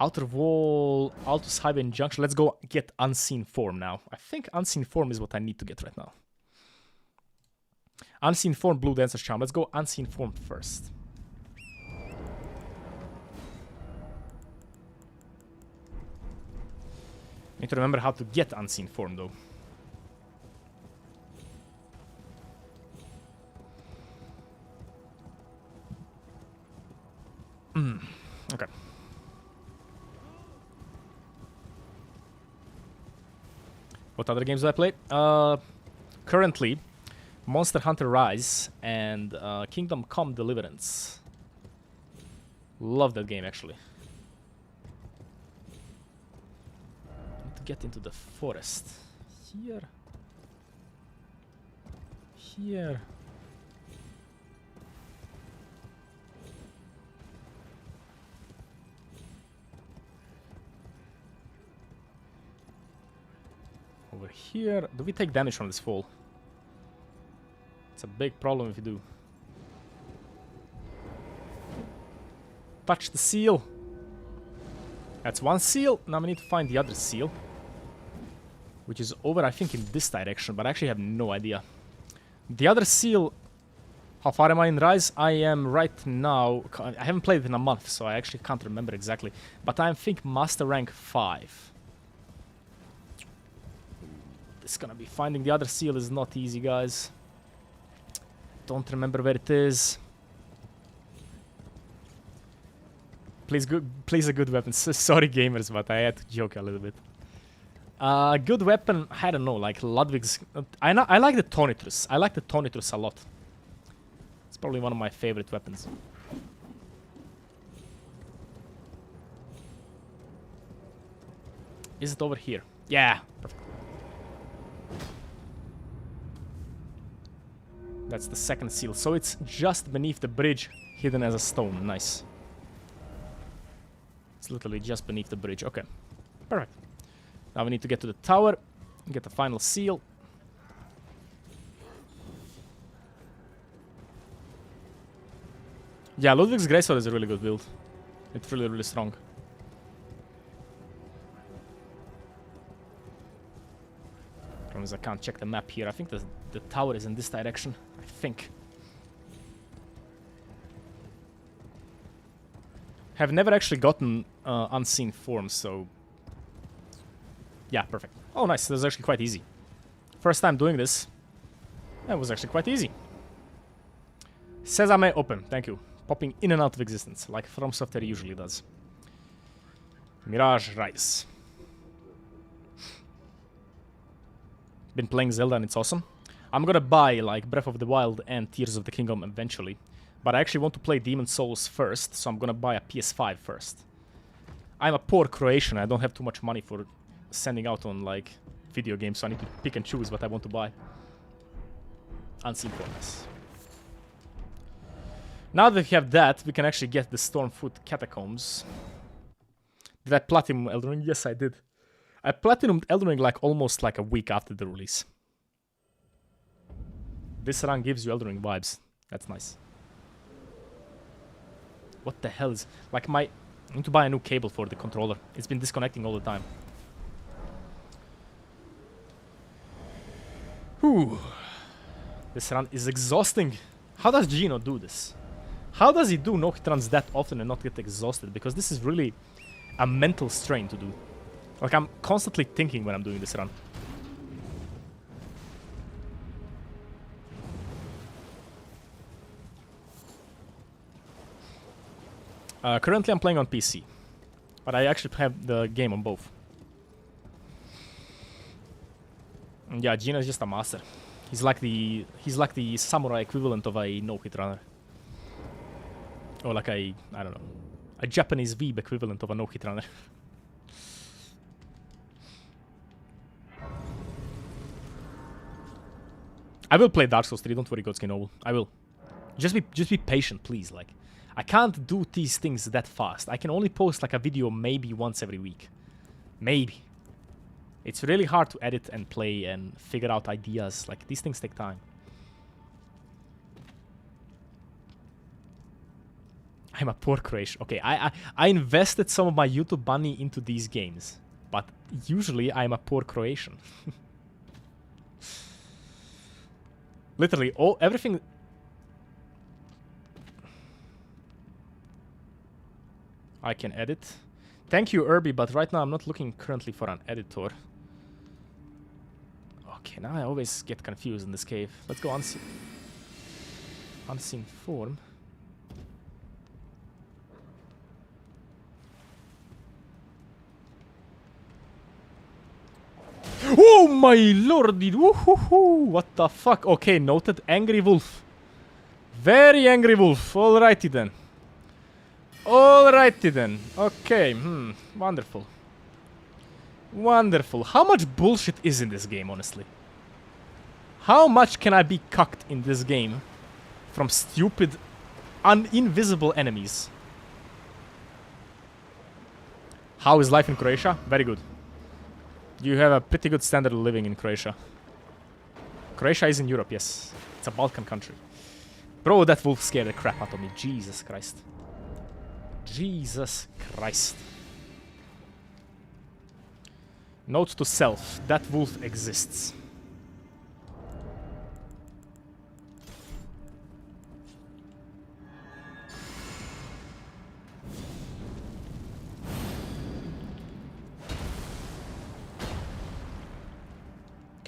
Outer Wall, Altus Highway Junction. Let's go get Unseen Form now. I think Unseen Form is what I need to get right now. Unseen Form, Blue Dancer's Charm. Let's go Unseen Form first. Need to remember how to get Unseen Form, though. Okay. What other games do I play? Currently, Monster Hunter Rise and Kingdom Come Deliverance. Love that game, actually. Need to get into the forest. Here. Here. Over here. Do we take damage from this fall? It's a big problem if you do. Touch the seal. That's one seal. Now we need to find the other seal. Which is over, I think, in this direction, but I actually have no idea. The other seal... How far am I in Rise? I am right now... I haven't played it in a month, so I actually can't remember exactly. But I think Master Rank 5. It's gonna be finding the other seal is not easy, guys. Don't remember where it is. Please a good weapon. Sorry, gamers, but I had to joke a little bit. Good weapon. I don't know, like Ludwig's. I like the Tonitrus. I like the Tonitrus a lot. It's probably one of my favorite weapons. Is it over here? Yeah. Perfect. That's the second seal. So it's just beneath the bridge, hidden as a stone. Nice. It's literally just beneath the bridge. Okay. Perfect. Now we need to get to the tower, get the final seal. Yeah, Ludwig's Greatsword is a really good build. It's really, really strong. Problem is I can't check the map here. I think the tower is in this direction. I think. Have never actually gotten unseen forms, so... Yeah, perfect. Oh, nice. That was actually quite easy. First time doing this. That was actually quite easy. Sesame open. Thank you. Popping in and out of existence, like From Software usually does. Mirage Rise. Been playing Zelda and it's awesome. I'm gonna buy like Breath of the Wild and Tears of the Kingdom eventually. But I actually want to play Demon's Souls first, so I'm gonna buy a PS5 first. I'm a poor Croatian, I don't have too much money for sending out on like video games, so I need to pick and choose what I want to buy. Unseen Fortress. Now that we have that, we can actually get the Stormfoot Catacombs. Did I platinum Elden Ring? Yes, I did. I platinumed Elden Ring like almost like a week after the release. This run gives you Elden Ring vibes. That's nice. What the hell is... Like I need to buy a new cable for the controller. It's been disconnecting all the time. Whew. This run is exhausting. How does Gino do this? How does he do no-hit runs that often and not get exhausted? Because this is really a mental strain to do. Like, I'm constantly thinking when I'm doing this run. Currently, I'm playing on PC. But I actually have the game on both. And yeah, Gino is just a master. He's like the samurai equivalent of a no-hit runner. Or like I don't know, a Japanese Veeb equivalent of a no-hit runner. I will play Dark Souls 3, don't worry, Godskin Noble. I will. Just be patient, please. Like, I can't do these things that fast. I can only post like a video maybe once every week. Maybe. It's really hard to edit and play and figure out ideas. Like, these things take time. I'm a poor Croatian. Okay, I invested some of my YouTube money into these games. But usually I'm a poor Croatian. Literally, everything... I can edit. Thank you, Irby, but right now I'm not looking currently for an editor. Okay, now I always get confused in this cave. Let's go unseen. Unseen form. Oh my lordy! Woohoo! What the fuck? Okay, noted. Angry wolf. Very angry wolf. Alrighty then. Alrighty then. Okay, wonderful. Wonderful. How much bullshit is in this game, honestly? How much can I be cucked in this game from stupid, invisible enemies? How is life in Croatia? Very good. You have a pretty good standard of living in Croatia. Croatia is in Europe, yes. It's a Balkan country. Bro, that wolf scared the crap out of me. Jesus Christ. Jesus Christ. Note to self. That wolf exists.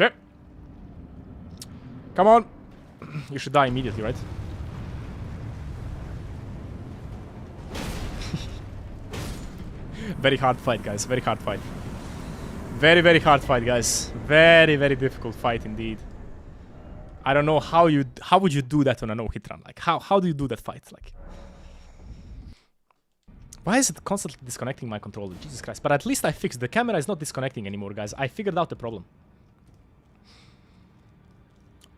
Okay. Come on. You should die immediately, right? Very hard fight, guys. Very hard fight. Very, very hard fight, guys. Very, very difficult fight indeed. I don't know how would you do that on a no-hit run? Like, how do you do that fight? Like, why is it constantly disconnecting my controller? Jesus Christ. But at least I fixed the camera is not disconnecting anymore, guys. I figured out the problem.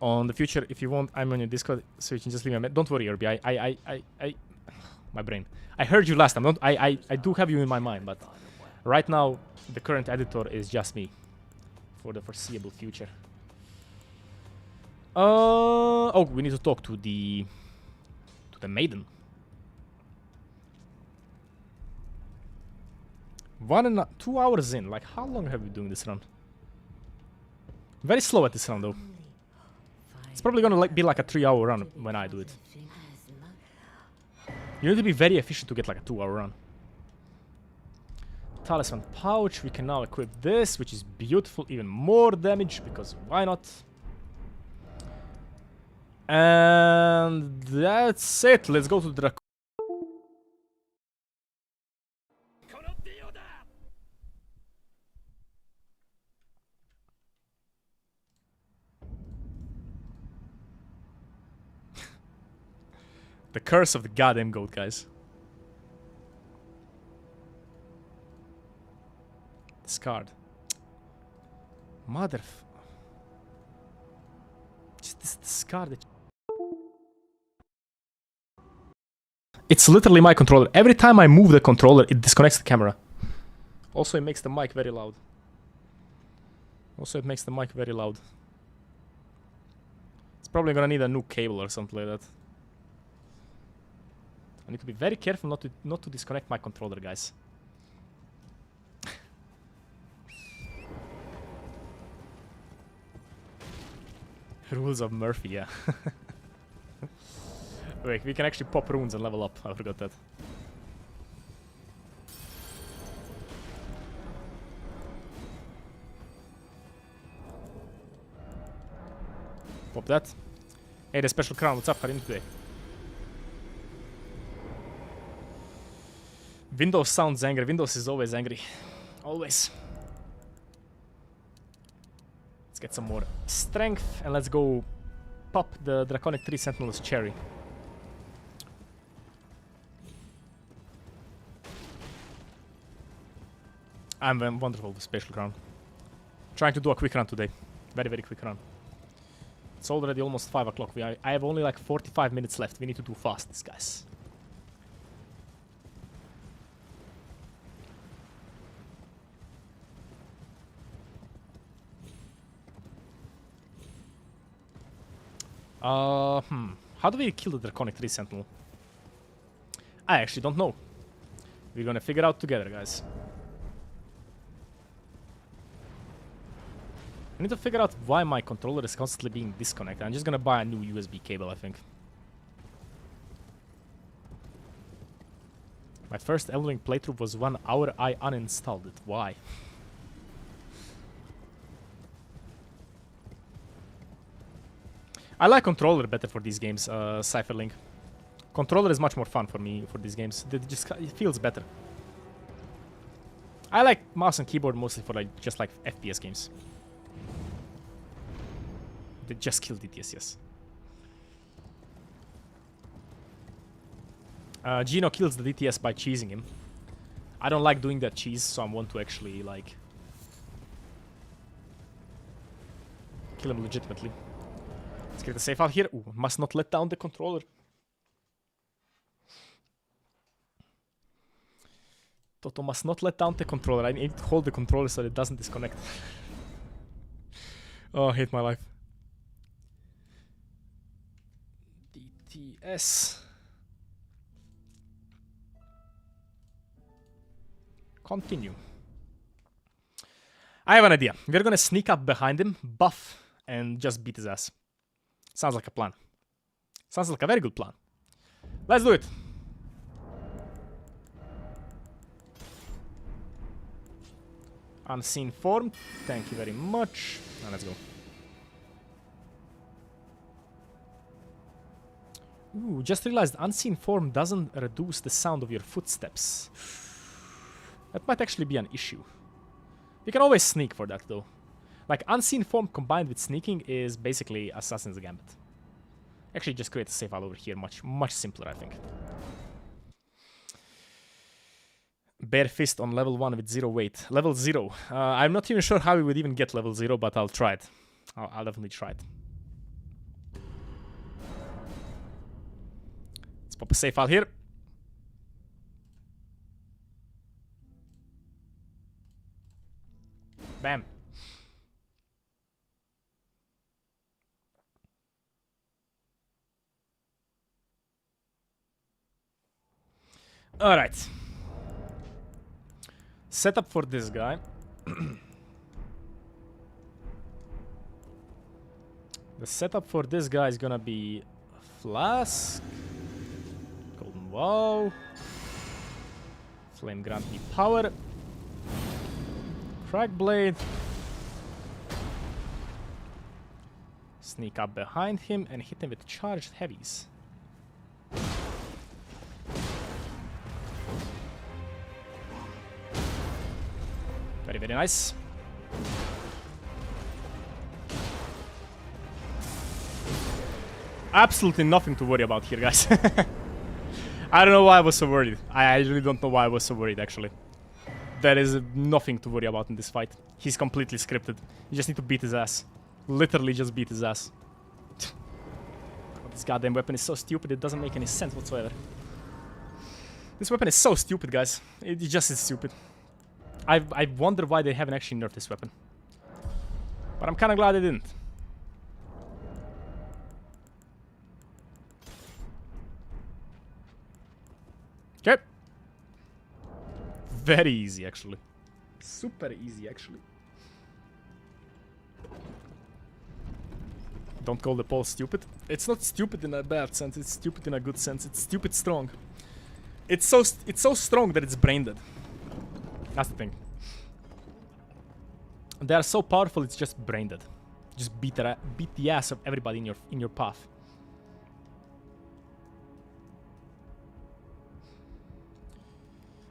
On the future, if you want, I'm on your Discord, so you can just leave me a message. Don't worry, Irby. My brain. I heard you last time. I do have you in my mind, but right now the current editor is just me for the foreseeable future. Oh, we need to talk to the maiden. 2 hours in. Like, how long have we been doing this run? Very slow at this run, though. It's probably gonna be like a 3-hour run when I do it. You need to be very efficient to get like a 2-hour run. Talisman pouch. We can now equip this, which is beautiful. Even more damage, because why not? And that's it. Let's go to the The curse of the goddamn goat, guys. Discard. Just discard it. It's literally my controller. Every time I move the controller, it disconnects the camera. Also, it makes the mic very loud. It's probably gonna need a new cable or something like that. I need to be very careful not to disconnect my controller, guys. Rules of Murphy, yeah. Wait, we can actually pop runes and level up. I forgot that. Pop that. Hey, the special crown. What's up, Karim, today? Windows sounds angry. Windows is always angry. Always. Let's get some more strength and let's go pop the Draconic 3 Sentinel's cherry. I'm wonderful with special crown. Trying to do a quick run today. Very, very quick run. It's already almost 5 o'clock. I have only like 45 minutes left. We need to do fast, these guys. How do we kill the Draconic 3 Sentinel? I actually don't know. We're gonna figure out together, guys. I need to figure out why my controller is constantly being disconnected. I'm just gonna buy a new USB cable, I think. My first Elden Ring playthrough was 1 hour. I uninstalled it. Why? I like controller better for these games, Cypherlink. Controller is much more fun for me for these games. It feels better. I like mouse and keyboard mostly for like just like FPS games. They just killed it, yes. Gino kills the DTS by cheesing him. I don't like doing that cheese, so I want to actually like kill him legitimately. Let's get the safe out here. Ooh, must not let down the controller. Toto must not let down the controller. I need to hold the controller so it doesn't disconnect. Oh, I hate my life. DTS. Continue. I have an idea. We're gonna sneak up behind him, buff, and just beat his ass. Sounds like a plan. Sounds like a very good plan. Let's do it. Unseen form. Thank you very much. Now let's go. Ooh, just realized unseen form doesn't reduce the sound of your footsteps. That might actually be an issue. You can always sneak for that though. Like unseen form combined with sneaking is basically Assassin's Gambit. Actually just create a save file over here, much simpler I think. Bare fist on level 1 with 0 weight. Level 0. I'm not even sure how we would even get level 0, but I'll try it. I'll definitely try it. Let's pop a save file here. Bam. Alright. Setup for this guy. The setup for this guy is gonna be Flask, Golden Wow, Flame grant me power, Crack Blade, sneak up behind him and hit him with charged heavies. Very, very nice. Absolutely nothing to worry about here, guys. I don't know why I was so worried. I really don't know why I was so worried, actually. There is nothing to worry about in this fight. He's completely scripted. You just need to beat his ass. Literally just beat his ass. This goddamn weapon is so stupid, it doesn't make any sense whatsoever. This weapon is so stupid, guys. It just is stupid. I wonder why they haven't actually nerfed this weapon. But I'm kind of glad they didn't. Okay. Very easy, actually. Super easy, actually. Don't call the pole stupid. It's not stupid in a bad sense. It's stupid in a good sense. It's stupid strong. It's so strong that it's brain dead. That's the thing. They are so powerful. It's just brain dead. Just beat the ass of everybody in your path.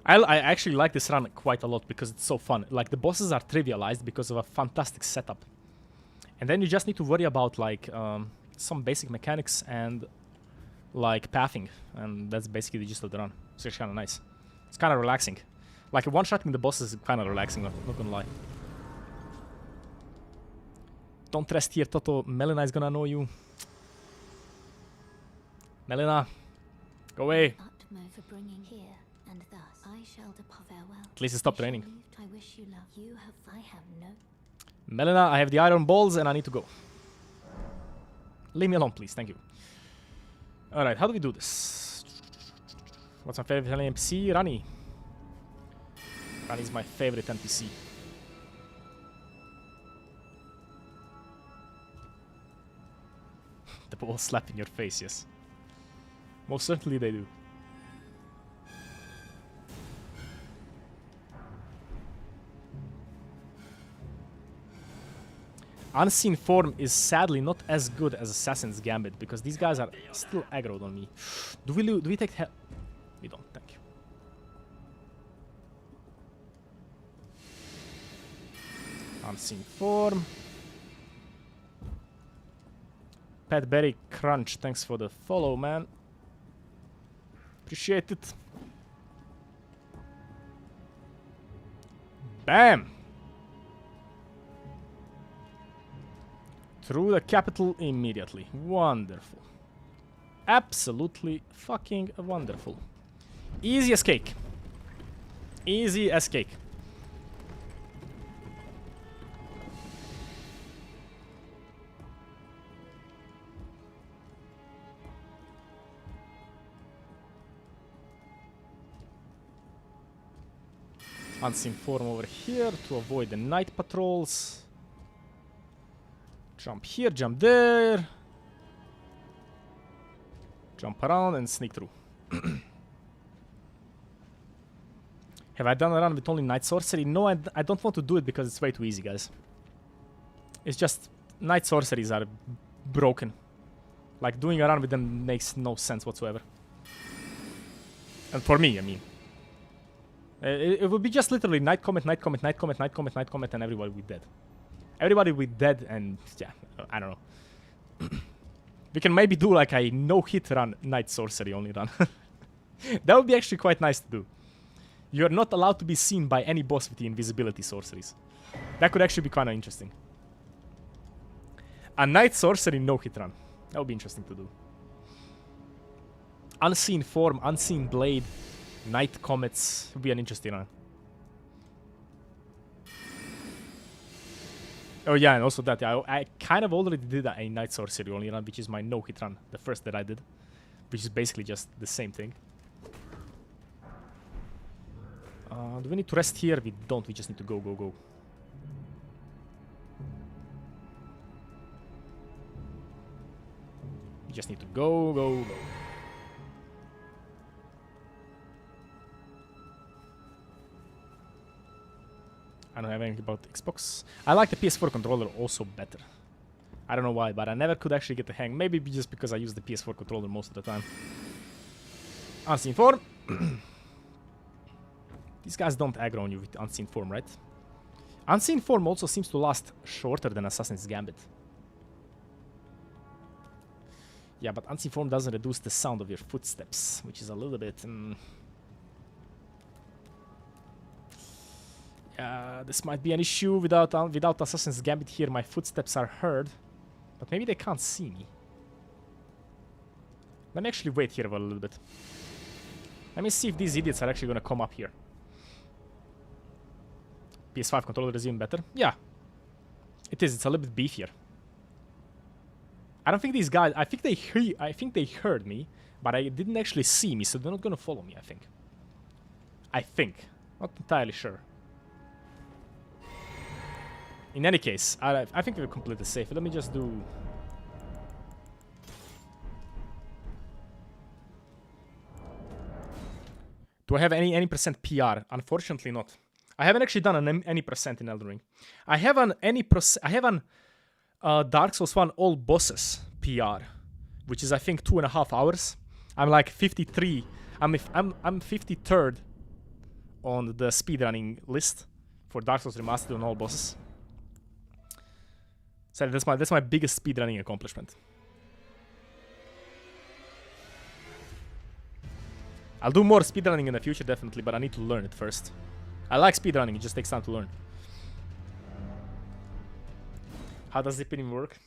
I actually like this run quite a lot because it's so fun. Like, the bosses are trivialized because of a fantastic setup. And then you just need to worry about, like, some basic mechanics and, like, pathing. And that's basically the gist of the run. It's actually kind of nice. It's kind of relaxing. Like, one-shotting the bosses is kind of relaxing, not gonna lie. Don't rest here, Toto. Melina is gonna annoy you. Melina, go away. For bringing here. And thus I shall depart. Farewell. At least stop training. I wish you luck. I have no. Melina, I have the iron balls and I need to go. Leave me alone, please. Thank you. Alright, how do we do this? What's my favorite NPC? Rani. Rani is my favorite NPC. The balls slap in your face, yes. Most certainly they do. Unseen Form is sadly not as good as Assassin's Gambit because these guys are still aggroed on me. Do we take hell? We don't, thank you. Unseen Form. Pat Berry Crunch, thanks for the follow, man. Appreciate it. Bam! Through the capital immediately. Wonderful. Absolutely fucking wonderful. Easy as cake. Easy as cake. Unseen Form over here to avoid the night patrols. Jump here, jump there. Jump around and sneak through. Have I done a run with only Night Sorcery? No, I don't want to do it because it's way too easy, guys. It's just, Night Sorceries are broken. Like, doing a run with them makes no sense whatsoever. And for me, I mean. It would be just literally Night Comet, Night Comet, Night Comet, Night Comet, Night Comet, and everybody would be dead. Everybody would be dead, and yeah, I don't know. We can maybe do like a no-hit run, Night Sorcery only run. That would be actually quite nice to do. You're not allowed to be seen by any boss with the invisibility sorceries. That could actually be kind of interesting. A Night Sorcery no-hit run. That would be interesting to do. Unseen Form, Unseen Blade, Night Comets would be an interesting run. Oh yeah, and also that, I kind of already did a Night Sorcery only run, which is my no-hit run, the first that I did. Which is basically just the same thing. Do we need to rest here? We don't. We just need to go, go, go. We just need to go, go, go. I don't have anything about Xbox. I like the PS4 controller also better. I don't know why, but I never could actually get the hang. Maybe just because I use the PS4 controller most of the time. Unseen Form. These guys don't aggro on you with Unseen Form, right? Unseen Form also seems to last shorter than Assassin's Gambit. Yeah, but Unseen Form doesn't reduce the sound of your footsteps, which is a little bit... Yeah, this might be an issue. Without Assassin's Gambit here, my footsteps are heard. But maybe they can't see me. Let me actually wait here for a little bit. Let me see if these idiots are actually gonna come up here. PS5 controller is even better. Yeah. It is. It's a little bit beefier. I don't think these guys... I think they heard me, but they didn't actually see me, so they're not gonna follow me, I think. I think. Not entirely sure. In any case, I think we're completely safe. Let me just do... Do I have any percent PR? Unfortunately not. I haven't actually done any percent in Elden Ring. I have an Dark Souls 1 all bosses PR, which is I think 2.5 hours. I'm like 53. I'm 53rd on the speedrunning list for Dark Souls Remastered on all bosses. So that's my biggest speedrunning accomplishment. I'll do more speedrunning in the future, definitely, but I need to learn it first. I like speedrunning, it just takes time to learn. How does zipping work?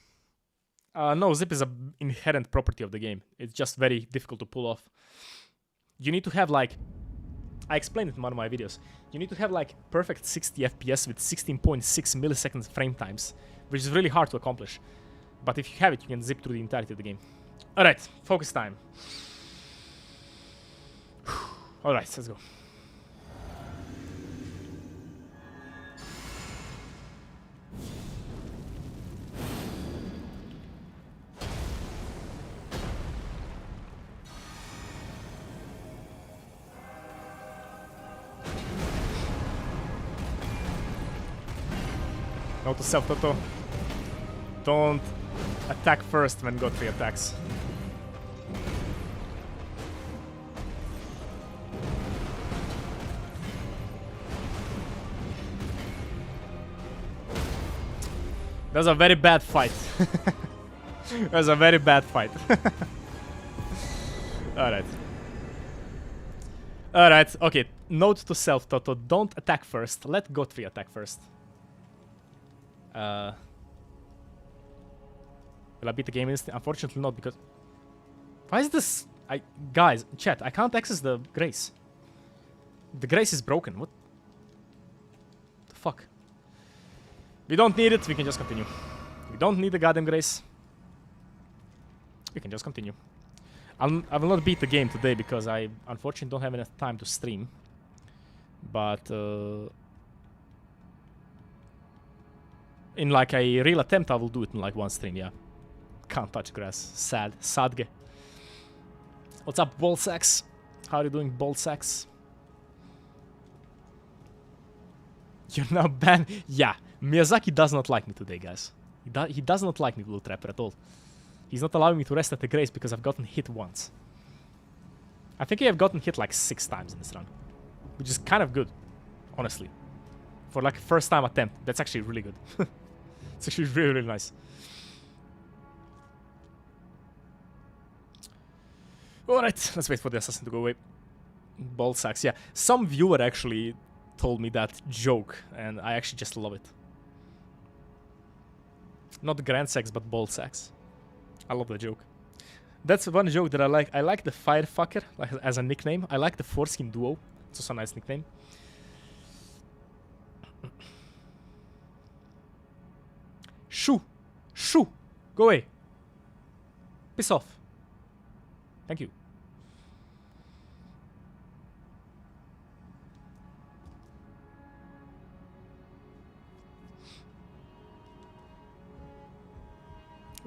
No, zip is an inherent property of the game. It's just very difficult to pull off. You need to have like... I explained it in one of my videos. You need to have like perfect 60 FPS with 16.6 milliseconds frame times, which is really hard to accomplish. But if you have it, you can zip through the entirety of the game. Alright, focus time. Alright, let's go. Note to self, Toto. Don't attack first when Godfrey attacks. That was a very bad fight. That was a very bad fight. Alright. Alright, okay. Note to self, Toto. Don't attack first. Let Godfrey attack first. Will I beat the game instantly? Unfortunately not, because... Why is this... Guys, chat, I can't access the Grace. The Grace is broken. What the fuck? We don't need it, we can just continue. We don't need the goddamn Grace. We can just continue. I will not beat the game today because I unfortunately don't have enough time to stream. But in like a real attempt, I will do it in like one stream, yeah. Can't touch grass. Sad. Sadge. What's up, ball sacks? How are you doing, ball sacks? You're now banned. Yeah, Miyazaki does not like me today, guys. He does not like me, Blue Trapper, at all. He's not allowing me to rest at the Grace because I've gotten hit once. I think I have gotten hit like 6 times in this run. Which is kind of good, honestly. For like a first time attempt, that's actually really good. It's actually really, really nice. Alright, let's wait for the assassin to go away. Ball sacks, yeah. Some viewer actually told me that joke, and I actually just love it. Not grand sacks, but ball sacks. I love the joke. That's one joke that I like. I like the Firefucker like, as a nickname. I like the Foreskin Duo. It's also a nice nickname. Shoo! Shoo! Go away! Piss off. Thank you.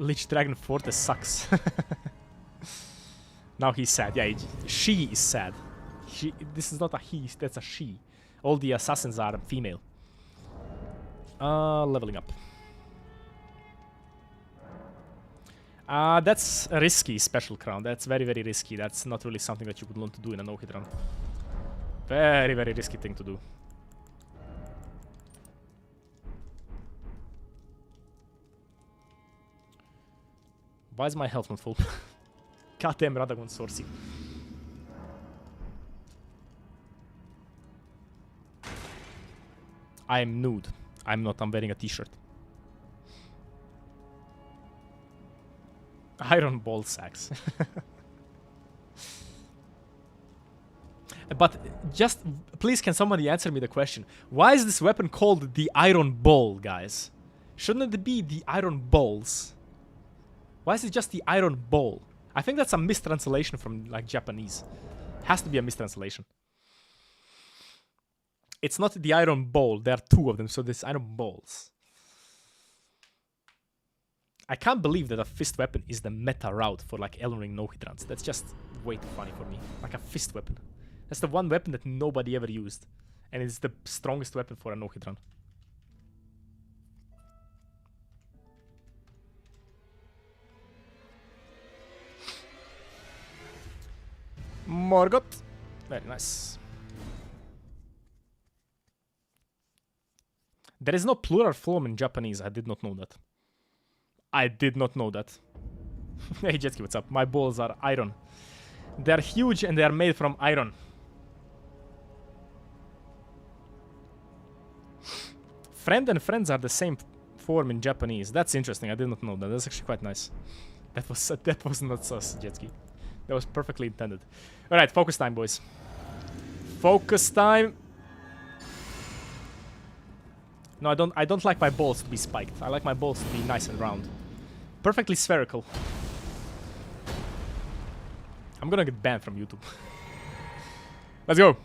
Lich Dragon Forte sucks. Now he's sad. Yeah, she is sad. This is not a he, that's a she. All the assassins are female. Leveling up. That's a risky special crown. That's very, very risky. That's not really something that you would want to do in a no-hit run. Very, very risky thing to do. Why is my health not full? Goddamn Radagon Sorcy. I am nude. I'm not. I'm wearing a t-shirt. Iron ball sacks. But just, please can somebody answer me the question. Why is this weapon called the Iron Ball, guys? Shouldn't it be the Iron Balls? Why is it just the Iron Ball? I think that's a mistranslation from, like, Japanese. Has to be a mistranslation. It's not the Iron Ball. There are two of them, so there's Iron Balls. I can't believe that a fist weapon is the meta route for, like, Elden Ring no-hit runs. That's just way too funny for me. Like a fist weapon. That's the one weapon that nobody ever used. And it's the strongest weapon for a no-hit run. Morgoth. Very nice. There is no plural form in Japanese. I did not know that. I did not know that. Hey Jetski, what's up? My balls are iron. They're huge and they are made from iron. Friend and friends are the same form in Japanese. That's interesting. I did not know that. That's actually quite nice. That was not sus, Jetski. That was perfectly intended. Alright, focus time, boys. Focus time. No, I don't like my balls to be spiked. I like my balls to be nice and round. Perfectly spherical. I'm gonna get banned from YouTube. Let's go.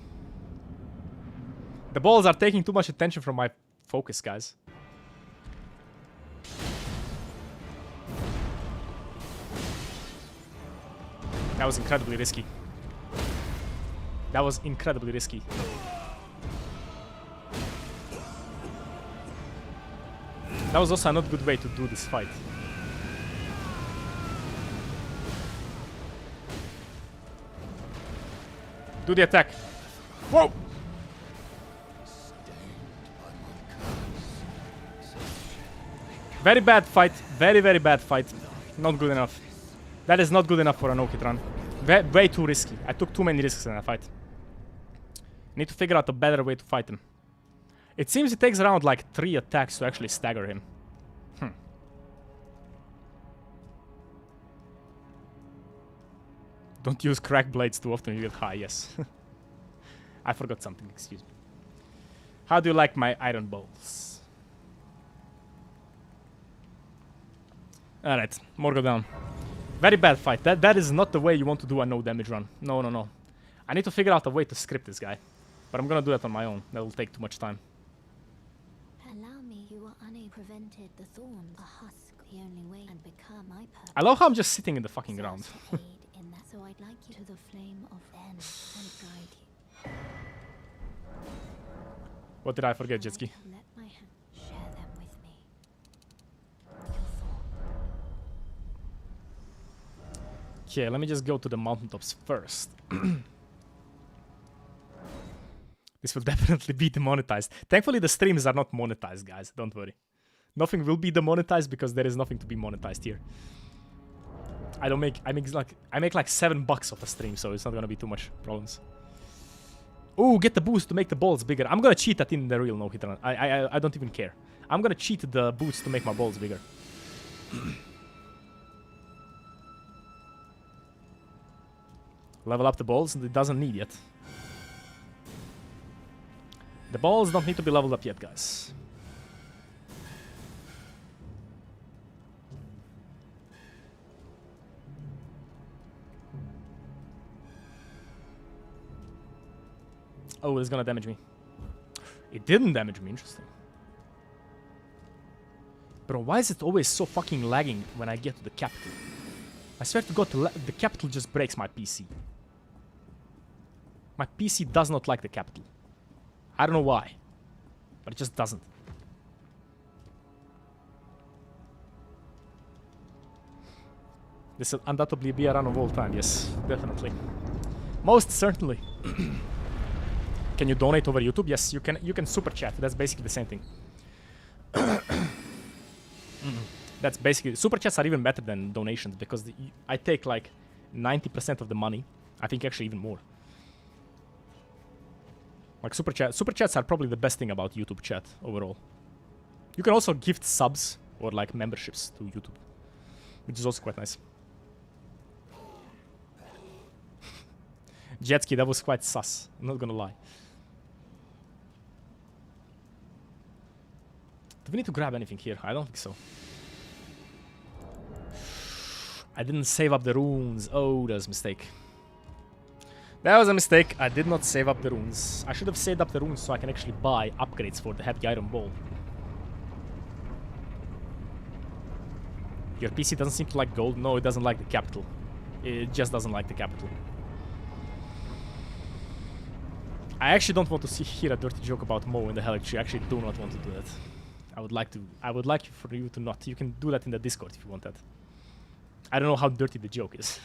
The balls are taking too much attention from my focus, guys. That was incredibly risky. That was incredibly risky. That was also a not good way to do this fight. Do the attack. Whoa! Very bad fight. Very, very bad fight. Not good enough. That is not good enough for a no-hit run. Way too risky. I took too many risks in that fight. Need to figure out a better way to fight him. It seems it takes around like 3 attacks to actually stagger him. Don't use crack blades too often, you get high, yes. I forgot something, excuse me. How do you like my iron balls? Alright, more go down. Very bad fight. That is not the way you want to do a no damage run. No, no, no. I need to figure out a way to script this guy. But I'm gonna do that on my own. That will take too much time. Allow me, you are unable prevented the thorns, a husk, the only way and become my purpose. I love how I'm just sitting in the fucking ground. So I'd like you to the flame of then and guide you. What did I forget, Jetski? Let my hand share them with me. Okay, let me just go to the mountaintops first. This will definitely be demonetized. Thankfully, the streams are not monetized, guys. Don't worry. Nothing will be demonetized because there is nothing to be monetized here. I make like $7 off a stream, so it's not gonna be too much problems. Ooh, get the boost to make the balls bigger. I'm gonna cheat that in the real no-hit run. I don't even care. I'm gonna cheat the boost to make my balls bigger. Level up the balls, it doesn't need yet. The balls don't need to be leveled up yet, guys. Oh, it's gonna damage me. It didn't damage me, interesting. Bro, why is it always so fucking lagging when I get to the capital? I swear to God, the capital just breaks my PC. My PC does not like the capital. I don't know why, but it just doesn't. This will undoubtedly be a run of all time, yes, definitely. Most certainly. Can you donate over YouTube? Yes, you can. You can super chat. That's basically the same thing. That's basically super chats are even better than donations because I take like 90% of the money. I think actually even more. Like super chats are probably the best thing about YouTube chat overall. You can also gift subs or like memberships to YouTube, which is also quite nice. Jetski, that was quite sus. I'm not gonna lie. Do we need to grab anything here? I don't think so. I didn't save up the runes. Oh, that was a mistake. That was a mistake. I did not save up the runes. I should have saved up the runes so I can actually buy upgrades for the heavy iron ball. Your PC doesn't seem to like gold. No, it doesn't like the capital. It just doesn't like the capital. I actually don't want to hear a dirty joke about Mo in the Helix. I actually do not want to do that. I would like for you to not. You can do that in the Discord if you want that. I don't know how dirty the joke is.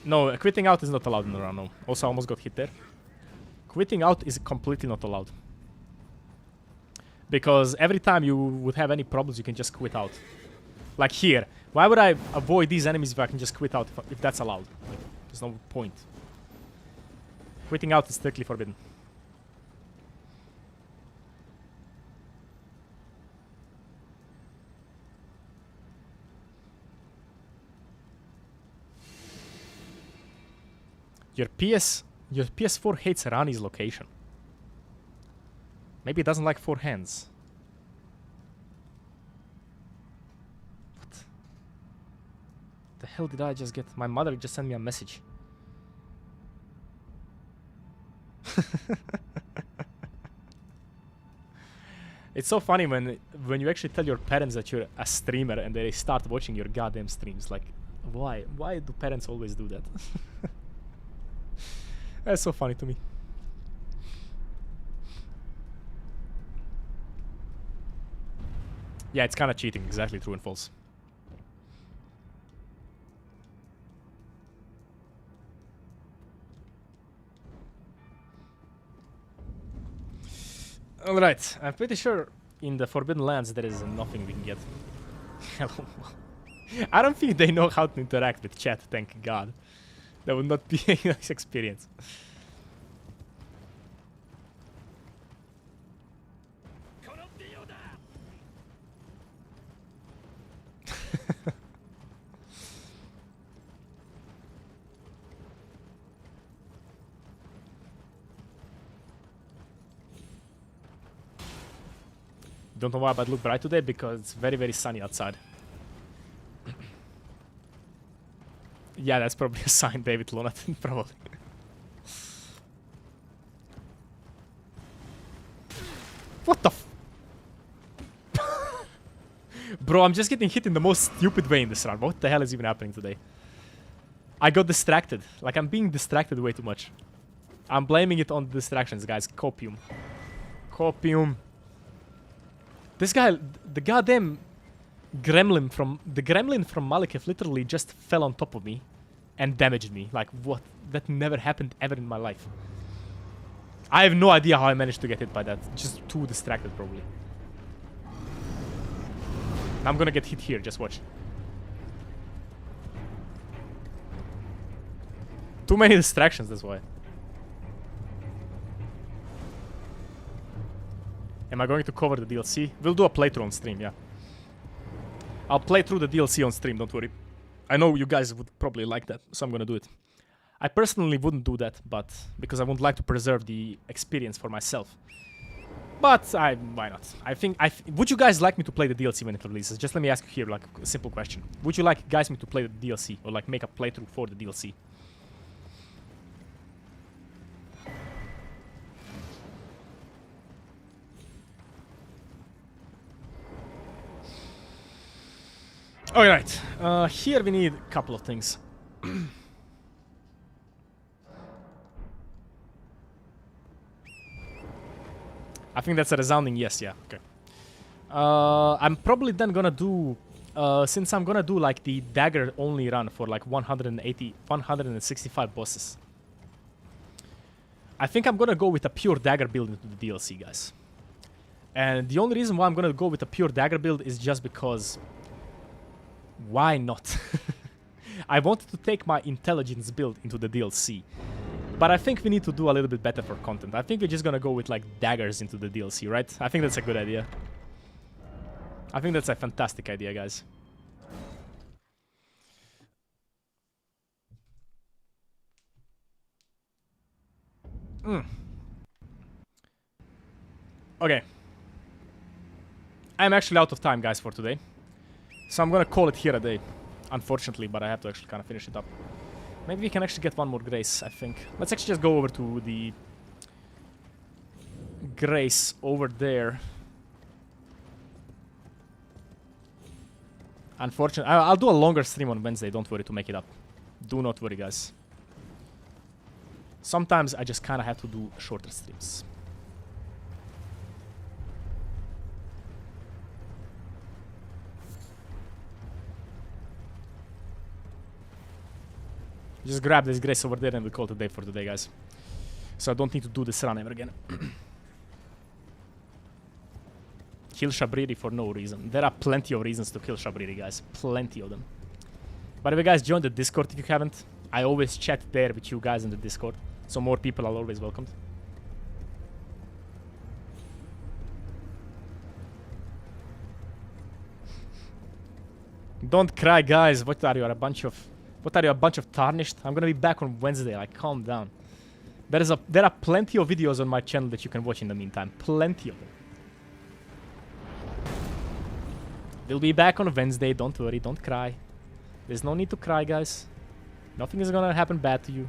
No, quitting out is not allowed in the run, no. Also, I almost got hit there. Quitting out is completely not allowed. Because every time you would have any problems, you can just quit out. Like here. Why would I avoid these enemies if I can just quit out if that's allowed? Like, there's no point. Quitting out is strictly forbidden. Your PS4 hates Rani's location. Maybe it doesn't like four hands. What the hell did I just get? My mother just sent me a message. It's so funny when you actually tell your parents that you're a streamer and they start watching your goddamn streams. Like, why? Why do parents always do that? That's so funny to me. Yeah, it's kind of cheating. Exactly, true and false. Alright, I'm pretty sure in the Forbidden Lands there is nothing we can get. I don't think they know how to interact with chat, thank God. That would not be a nice experience. Don't know why, but look bright today because it's very, very sunny outside. Yeah, that's probably a sign, David Lonat, probably. What the f- Bro, I'm just getting hit in the most stupid way in this run. What the hell is even happening today? I got distracted. Like, I'm being distracted way too much. I'm blaming it on the distractions, guys. Copium. Copium. This guy, the goddamn gremlin from Malekith literally just fell on top of me and damaged me. Like, what? That never happened ever in my life. I have no idea how I managed to get hit by that. Just too distracted, probably. I'm gonna get hit here, just watch. Too many distractions, that's why. Am I going to cover the DLC? We'll do a playthrough on stream, yeah. I'll play through the DLC on stream, don't worry. I know you guys would probably like that, so I'm gonna do it. I personally wouldn't do that, but because I would like to preserve the experience for myself. But why not? Would you guys like me to play the DLC when it releases? Just let me ask you here, like, a simple question. Would you like guys me to play the DLC or like make a playthrough for the DLC? Alright, here we need a couple of things. I think that's a resounding yes, yeah, okay. I'm probably then gonna do, since I'm gonna do like the dagger only run for like 165 bosses. I think I'm gonna go with a pure dagger build into the DLC, guys. And the only reason why I'm gonna go with a pure dagger build is just because... Why not? I wanted to take my intelligence build into the DLC. But I think we need to do a little bit better for content. I think we're just gonna go with like daggers into the DLC, right? I think that's a good idea. I think that's a fantastic idea, guys. Okay. I'm actually out of time, guys, for today. So I'm gonna call it here a day. Unfortunately, but I have to actually kind of finish it up. Maybe we can actually get one more grace, I think. Let's actually just go over to the grace over there. Unfortunately, I'll do a longer stream on Wednesday, don't worry, to make it up. Do not worry, guys. Sometimes I just kind of have to do shorter streams. Just grab this grace over there and we call it a day for today, guys. So I don't need to do this run ever again. Kill Shabriri for no reason. There are plenty of reasons to kill Shabriri, guys. Plenty of them. By the way, guys, join the Discord if you haven't. I always chat there with you guys in the Discord. So more people are always welcomed. Don't cry, guys. What are you, a bunch of... What are you, a bunch of tarnished? I'm gonna be back on Wednesday, like, calm down. There are plenty of videos on my channel that you can watch in the meantime. Plenty of them. We'll be back on Wednesday, don't worry, don't cry. There's no need to cry, guys. Nothing is gonna happen bad to you.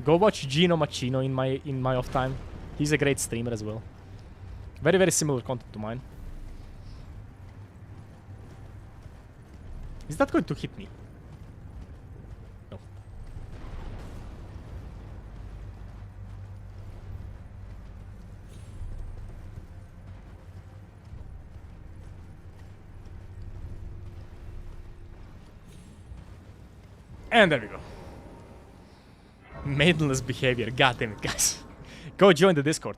Go watch Gino Machino in my off time. He's a great streamer as well. Very, very similar content to mine. Is that going to hit me? No. And there we go. Maidenless behavior. God damn it, guys. Go join the Discord.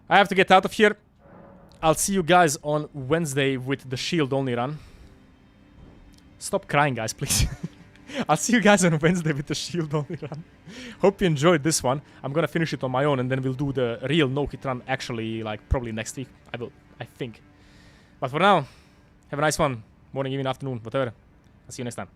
I have to get out of here. I'll see you guys on Wednesday with the shield only run. Stop crying, guys, please. I'll see you guys on Wednesday with the shield only run. Hope you enjoyed this one. I'm gonna finish it on my own and then we'll do the real no-hit run actually, like, probably next week. I think. But for now, have a nice one. Morning, evening, afternoon, whatever. I'll see you next time.